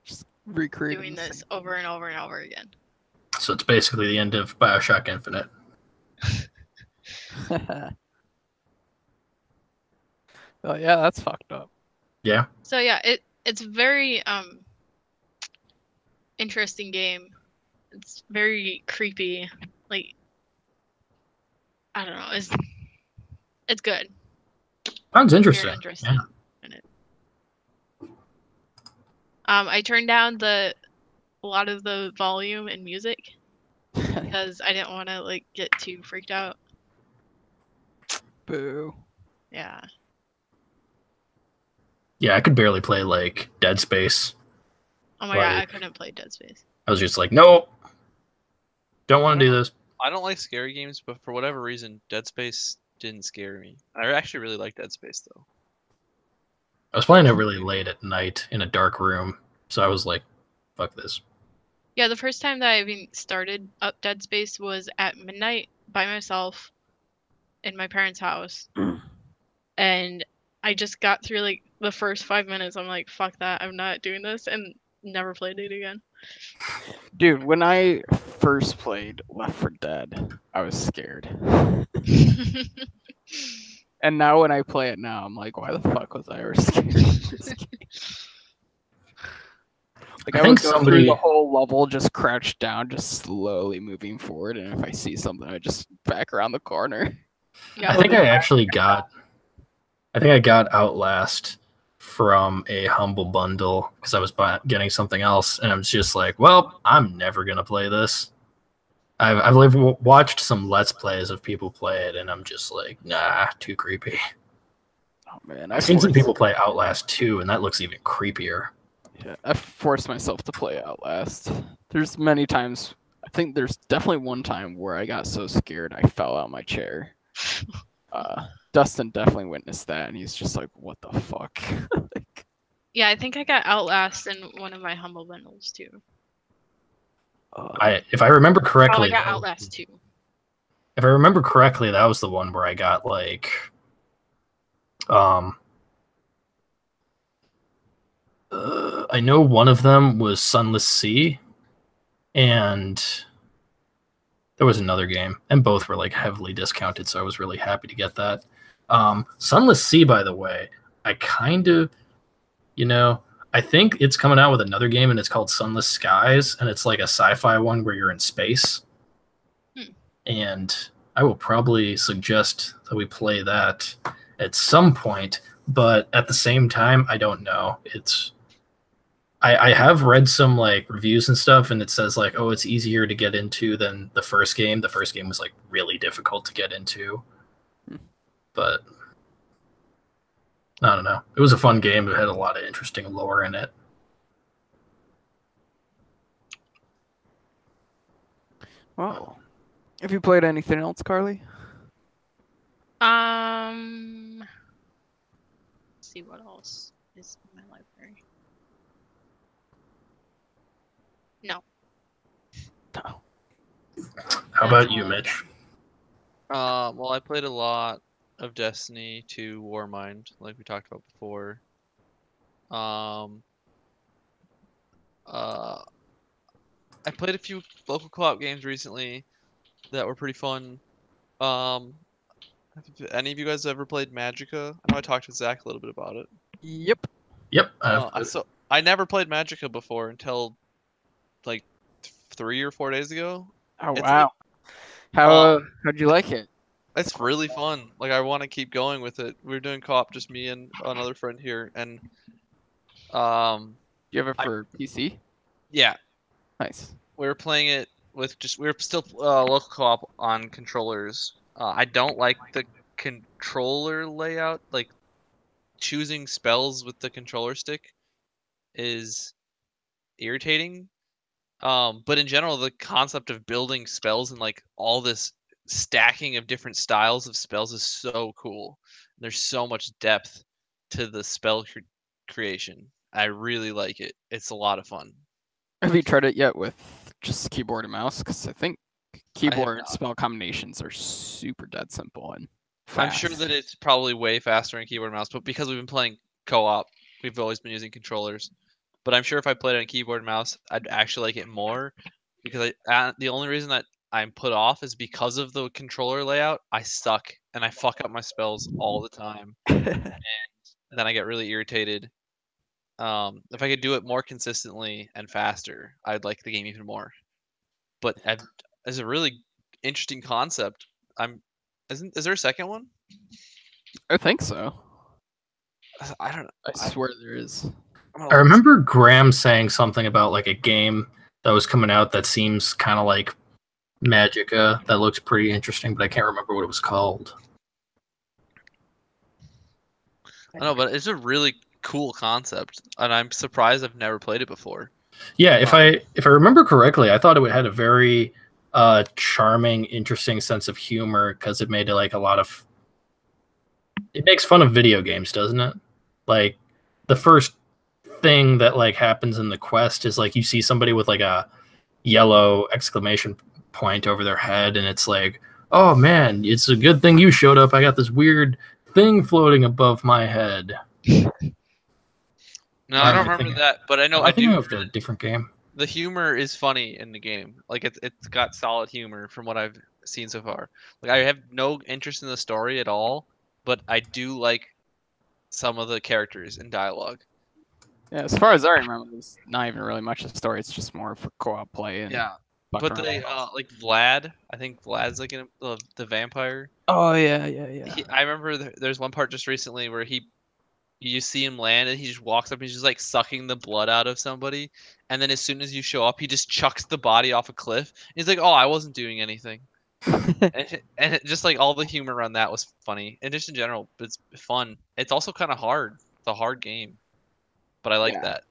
Just recreating doing the this over and over and over again. So it's basically the end of Bioshock Infinite. same- Oh yeah, that's fucked up. Yeah. So yeah, it's a very interesting game. It's very creepy. Like I don't know, it's good. Sounds You're interesting. interested Yeah. in it. I turned down a lot of the volume and music because I didn't want to like get too freaked out. Boo. Yeah. Yeah, I could barely play like Dead Space. Oh my god, I Like- couldn't play Dead Space. I was just like, nope. Don't want to do this. I don't like scary games, but for whatever reason, Dead Space didn't scare me. I actually really like Dead Space though. I was playing it really late at night in a dark room, so I was like, fuck this. Yeah, the first time that I even started up Dead Space was at midnight by myself in my parents' house. And I just got through like the first 5 minutes. I'm like, fuck that, I'm not doing this, and never played it again. Dude, when I first played Left 4 Dead, I was scared. And now when I play it now, I'm like, why the fuck was I ever scared of this game? Like, I think would go through the whole level just crouched down, just slowly moving forward, and if I see something, I just back around the corner. Yeah, I think I got Outlast from a Humble Bundle because I was getting something else, and I'm just like, well, I'm never gonna play this. I've watched some Let's Plays of people play it, and I'm just like, nah, too creepy. Oh man, I've seen some people play Outlast 2, and that looks even creepier. Yeah, I forced myself to play Outlast. There's many times. I think there's definitely one time where I got so scared I fell out my chair. Dustin definitely witnessed that, and he's just like, "What the fuck?" Like, yeah, I think I got Outlast in one of my Humble Bundles too. If I remember correctly, I got Outlast 2. If I remember correctly, that was the one where I got like, I know one of them was Sunless Sea, and there was another game, and both were like heavily discounted, so I was really happy to get that. Sunless Sea, by the way, I kind of, I think it's coming out with another game, and it's called Sunless Skies, and it's like a sci-fi one where you're in space. And I will probably suggest that we play that at some point, but at the same time, I don't know. I have read some like reviews and stuff, and it says like, oh, it's easier to get into than the first game. The first game was like really difficult to get into, but I don't know. It was a fun game. It had a lot of interesting lore in it. wow. Have you played anything else, Carly? Let's see what else is in my library. No. No. How about you, Mitch? Well, I played a lot of Destiny 2 Warmind, like we talked about before. I played a few local co-op games recently that were pretty fun. Have any of you guys ever played Magicka? I know I talked to Zach a little bit about it. Yep. Yep. So I never played Magicka before until like 3 or 4 days ago. Oh It's wow. How'd you like it? It's really fun. Like, I want to keep going with it. We're doing co-op, just me and another friend here, and You have it for PC? yeah, Nice. we were playing it with we were still local co-op on controllers. I don't like the controller layout. Like, choosing spells with the controller stick is irritating. But in general, the concept of building spells and like all this stacking of different styles of spells is so cool. There's so much depth to the spell creation. I really like it. It's a lot of fun. Have you tried it yet with just keyboard and mouse? Because I think keyboard not. spell combinations are super dead simple and fast. I'm sure that it's probably way faster in keyboard and mouse, but because we've been playing co-op, we've always been using controllers. But I'm sure if I played it on keyboard and mouse, I'd actually like it more, because the only reason that I'm put off is because of the controller layout. I suck and I fuck up my spells all the time, and then I get really irritated. If I could do it more consistently and faster, I'd like the game even more. But as a really interesting concept, is there a second one? I think so. I don't know. I swear there is. I remember Graham saying something about like a game that was coming out that seems kind of like Magicka that looks pretty interesting, but I can't remember what it was called. I know, but it's a really cool concept, and I'm surprised I've never played it before. Yeah, if I remember correctly, I thought it had a very charming, interesting sense of humor because it made it like it makes fun of video games, doesn't it? Like the first thing that like happens in the quest is like you see somebody with like a yellow exclamation point over their head, and it's like, oh man, it's a good thing you showed up. I got this weird thing floating above my head. No, I don't remember that, but I know I I think do. of a different game. the humor is funny in the game. Like it's got solid humor from what I've seen so far. Like I have no interest in the story at all, but I do like some of the characters and dialogue. Yeah, as far as I remember, it's not even really much of the story. It's just more for co-op play and Yeah, fuck but around. they like Vlad. I think Vlad's like the vampire. Oh yeah. I remember there's one part just recently where you see him land and he just walks up and he's just like sucking the blood out of somebody, and then as soon as you show up, he just chucks the body off a cliff. He's like, "Oh, I wasn't doing anything," just like all the humor around that was funny. And just in general, it's fun. It's also kind of hard. It's a hard game, but I like Yeah. that.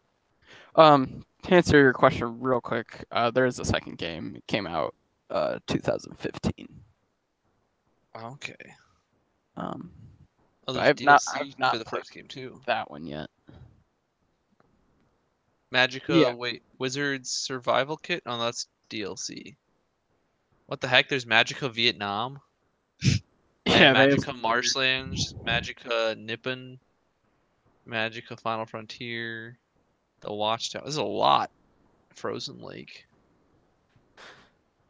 To answer your question real quick, there is a second game. It came out 2015. Okay. Um, Oh, but there's DLC I've not for the played first game too. that one yet. Magica, Yeah. wait, Wizards Survival Kit? Oh, that's DLC. What the heck? There's Magica Vietnam, Yeah, they have Magica Marshlands, Magica Nippon, Magica Final Frontier, the Watchtower. There's a lot. Frozen Lake.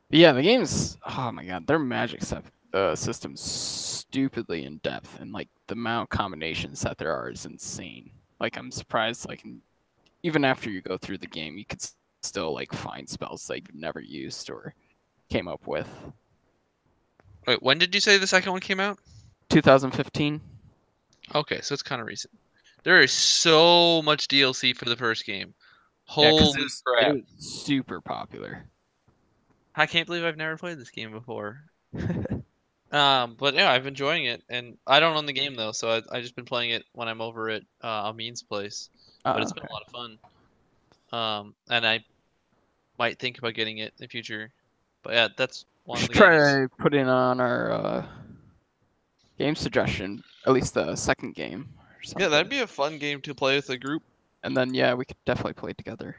Yeah, the game's, oh my god, their magic system's stupidly in depth, and like the amount of combinations that there are is insane. Like I'm surprised, like even after you go through the game, you could still like find spells that you've never used or came up with. Wait, when did you say the second one came out? 2015. Okay, so it's kind of recent. There is so much DLC for the first game. Yeah, because Holy crap. it was super popular. I can't believe I've never played this game before. But yeah, I've been enjoying it, and I don't own the game though, so I just been playing it when I'm over at Amin's place. But it's been a lot of fun. And I might think about getting it in the future. But yeah, that's one We of the should try games. to put it on our game suggestion, at least the second game or something. Yeah, that'd be a fun game to play with a group. And then yeah, we could definitely play together.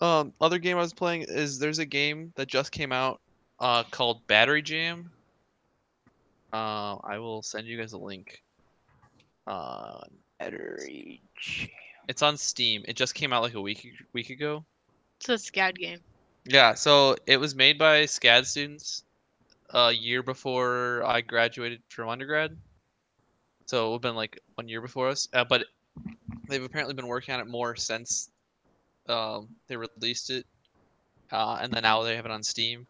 Other game I was playing is there's a game that just came out called Battery Jam. I will send you guys a link. Battery Jam. It's on Steam. It just came out like a week ago. It's a SCAD game. Yeah, so it was made by SCAD students a year before I graduated from undergrad. So it would have been like 1 year before us. But they've apparently been working on it more since they released it. And then now they have it on Steam.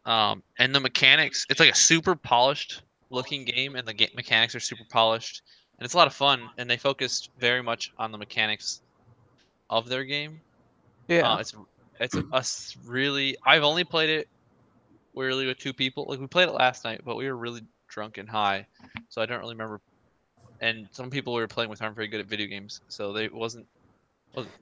And the mechanics, it's like a super polished looking game, and the mechanics are super polished. And it's a lot of fun, and they focused very much on the mechanics of their game. Yeah. It's really. I've only played it really with two people. Like we played it last night, but we were really drunk and high, so I don't really remember. And some people we were playing with aren't very good at video games, so they wasn't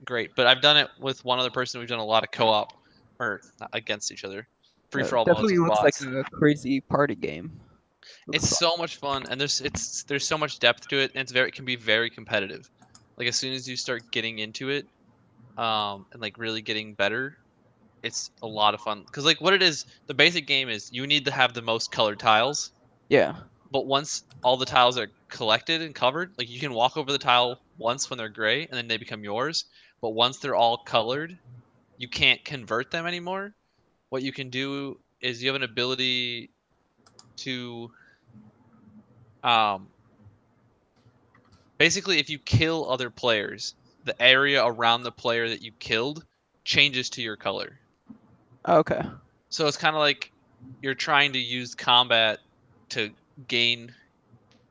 great. But I've done it with one other person. We've done a lot of co-op or not against each other. Free for all modes definitely with looks bots. like a crazy party game. It's so much fun, and there's so much depth to it, and it can be very competitive. Like as soon as you start getting into it, and like really getting better, it's a lot of fun. Cause like what it is, the basic game is you need to have the most colored tiles. Yeah. But once all the tiles are collected and covered, like you can walk over the tile once when they're gray, and then they become yours. But once they're all colored, you can't convert them anymore. What you can do is you have an ability to basically if you kill other players, the area around the player that you killed changes to your color. Okay. So it's kind of like you're trying to use combat to gain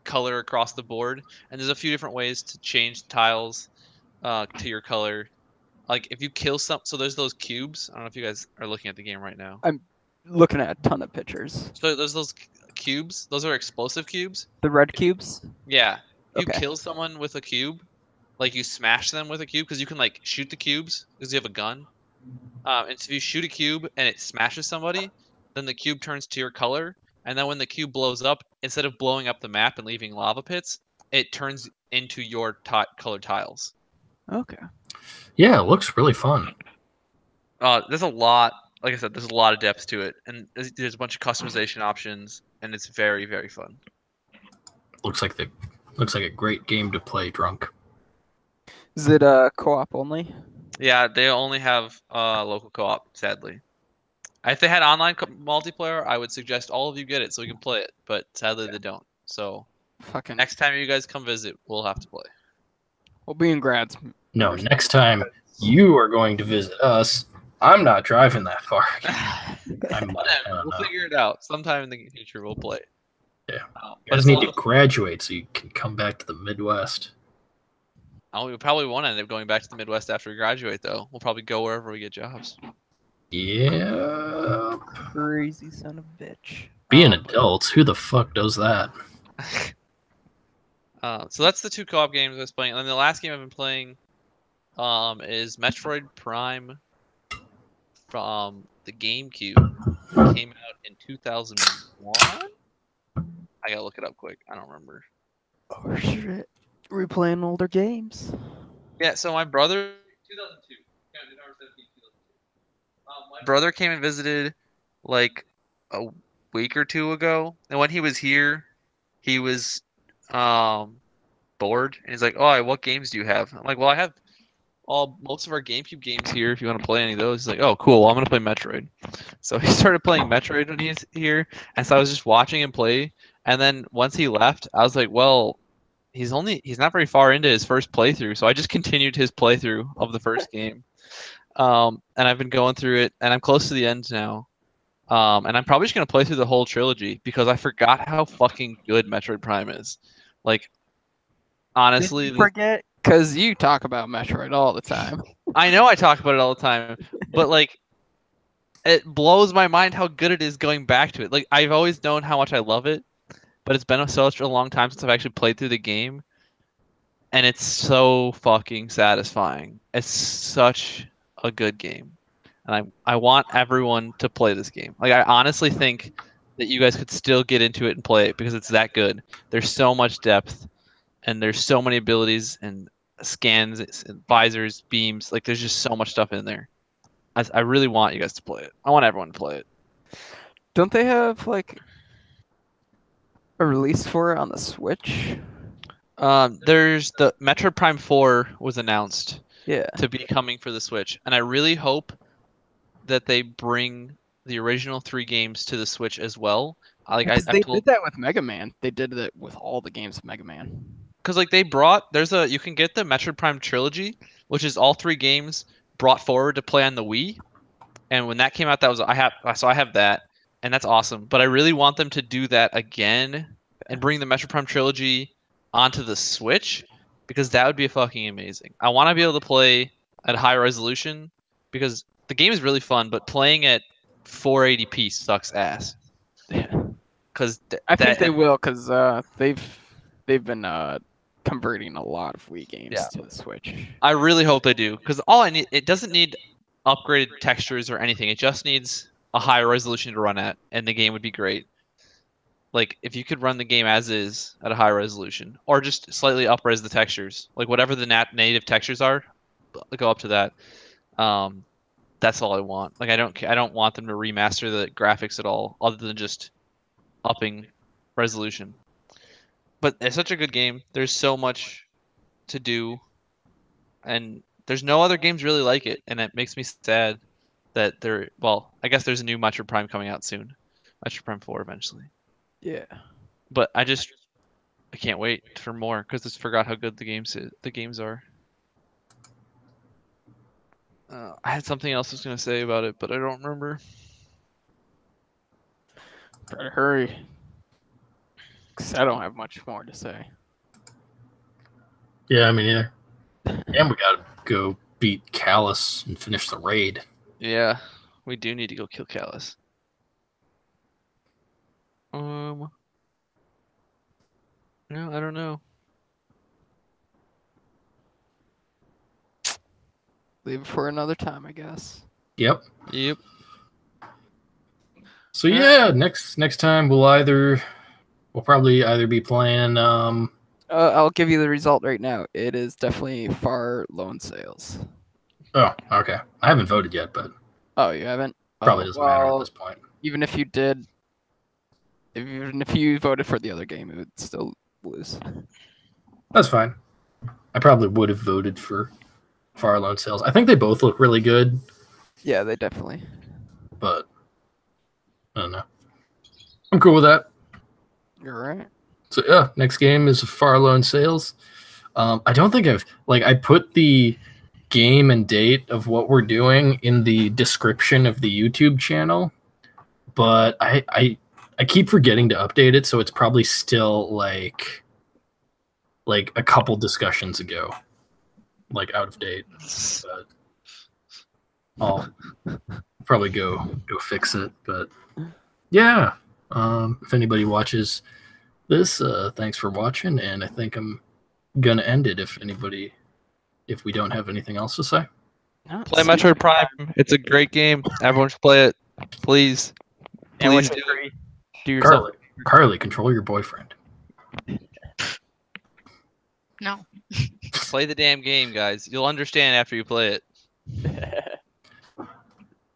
color across the board, and there's a few different ways to change tiles to your color. Like if you kill so there's those cubes. I don't know if you guys are looking at the game right now. I'm looking at a ton of pictures. So there's those cubes. Those are explosive cubes. The red cubes? Yeah. If you Okay. kill someone with a cube, like you smash them with a cube, because you can like shoot the cubes because you have a gun. And so if you shoot a cube and it smashes somebody, then the cube turns to your color. And then when the cube blows up, instead of blowing up the map and leaving lava pits, it turns into your colored tiles. Okay. Yeah, it looks really fun. There's a lot, like I said, there's a lot of depth to it, and there's a bunch of customization options, and it's very, very fun. Looks like a great game to play drunk. Is it co-op only? Yeah, they only have local co-op, sadly. If they had online multiplayer, I would suggest all of you get it so we can play it. But sadly, they don't. So Fucking. next time you guys come visit, we'll have to play. We'll be in grads. No, next time you are going to visit us. I'm not driving that far. I might. Whatever, we'll figure it out. Sometime in the future, we'll play. Yeah. But You guys it's need a to lot of- graduate so you can come back to the Midwest. we probably won't end up going back to the Midwest after we graduate, though. We'll probably go wherever we get jobs. Yeah. Crazy son of a bitch. Being adults, who the fuck does that? So that's the 2 co-op games I was playing. And then the last game I've been playing is Metroid Prime from the GameCube. It came out in 2001? I gotta look it up quick. I don't remember. Oh shit. We're playing older games. Yeah, so my brother... 2002. November 17th, 2002. My brother came and visited like a week or 2 ago. And when he was here, he was bored. And he's like, oh, what games do you have? I'm like, well, I have most of our GameCube games here if you want to play any of those. He's like, oh, cool. Well, I'm going to play Metroid. So he started playing Metroid when he's here. And so I was just watching him play. And then once he left, I was like, well, he's not very far into his first playthrough. So I just continued his playthrough of the first game. And I've been going through it, and I'm close to the end now. And I'm probably just going to play through the whole trilogy because I forgot how fucking good Metroid Prime is. Like, honestly, Forget? Because you talk about Metroid all the time. I know I talk about it all the time, but like, it blows my mind how good it is going back to it. Like, I've always known how much I love it, but it's been such a long time since I've actually played through the game, and it's so fucking satisfying. It's such a good game, and I want everyone to play this game. Like, I honestly think that you guys could still get into it and play it because it's that good. There's so much depth, and there's so many abilities and scans, and visors, beams. Like, there's just so much stuff in there. I really want you guys to play it. I want everyone to play it. Don't they have like a release for it on the Switch? There's the Metroid Prime 4 was announced Yeah. to be coming for the Switch, and I really hope that they bring the original 3 games to the Switch as well. Like, They did that with Mega Man. They did that with all the games of Mega Man. because like you can get the Metroid Prime trilogy, which is all 3 games brought forward to play on the Wii. And when that came out, I have that, and that's awesome. But I really want them to do that again and bring the Metroid Prime trilogy onto the Switch because that would be fucking amazing. I want to be able to play at high resolution because the game is really fun, but playing at 480p sucks ass. Yeah. Because I think they will because they've been converting a lot of Wii games to the Switch. I really hope they do because it doesn't need upgraded textures or anything. It just needs a higher resolution to run at, and the game would be great. Like, if you could run the game as is at a high resolution, or just slightly upres the textures, like whatever the native textures are, go up to that. That's all I want. Like, I don't want them to remaster the graphics at all, other than just upping resolution. But it's such a good game. There's so much to do, and there's no other games really like it, and it makes me sad that I guess there's a new Metroid Prime coming out soon. Metroid Prime 4 eventually. Yeah. But I can't wait for more because I forgot how good the games are. I had something else I was gonna say about it, but I don't remember. Better hurry. Because I don't have much more to say. Yeah, I mean, yeah. And we gotta go beat Callus and finish the raid. Yeah, we do need to go kill Callus. No, I don't know. Leave it for another time, I guess. Yep. Yep. So yeah, next time we'll probably either be playing I'll give you the result right now. It is definitely Far Lone Sales. Oh, okay. I haven't voted yet, but Oh, you haven't? probably doesn't matter at this point. Even if you did, even if you voted for the other game, it would still lose. That's fine. I probably would have voted for Far Lone Sales. I think they both look really good, Yeah, they definitely. but I don't know. I'm cool with that. You're right. So yeah, next game is Far Lone Sales. I don't think I put the game and date of what we're doing in the description of the YouTube channel, but I keep forgetting to update it, so it's probably still like a couple discussions ago, like out of date. But I'll probably go fix it. But yeah, if anybody watches this, thanks for watching, and I think I'm gonna end it if we don't have anything else to say. No, Play see you Metroid next time. Prime. It's a great game. Everyone should play it. Please. And Please what's do. free? Do yourself. Carly, control your boyfriend. No. Play the damn game, guys. You'll understand after you play it.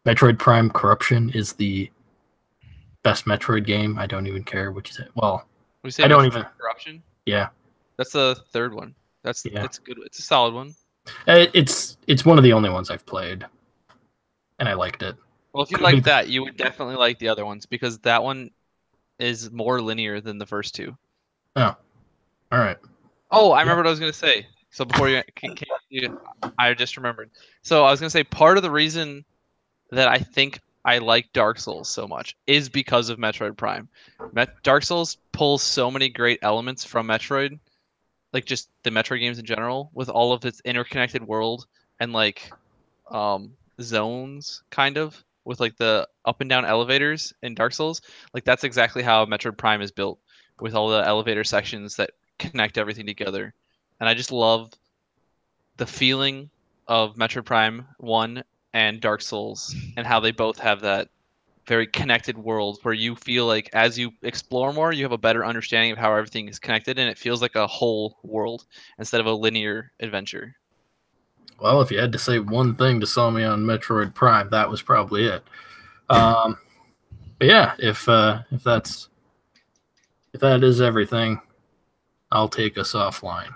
Metroid Prime Corruption is the best Metroid game. I don't even care which is it. Well, We say I don't Metroid even. Corruption. Yeah, That's the third one. That's Yeah. it's good. It's a solid one. it's one of the only ones I've played, and I liked it. Well, if you Could be like the- that, you would definitely like the other ones because that one is more linear than the first two. Oh, all right. Oh, I remember what I was gonna say. So before I just remembered. So I was gonna say part of the reason that I think I like Dark Souls so much is because of Metroid Prime. Dark Souls pulls so many great elements from Metroid, like just the Metroid games in general, with all of its interconnected world and like zones, kind of with like the up and down elevators in Dark Souls. Like that's exactly how Metroid Prime is built, with all the elevator sections that connect everything together. And I just love the feeling of Metroid Prime 1 and Dark Souls and how they both have that very connected world where you feel like as you explore more, you have a better understanding of how everything is connected and it feels like a whole world instead of a linear adventure. Well, if you had to say one thing to sell me on Metroid Prime, that was probably it. But yeah, if that is everything, I'll take us offline.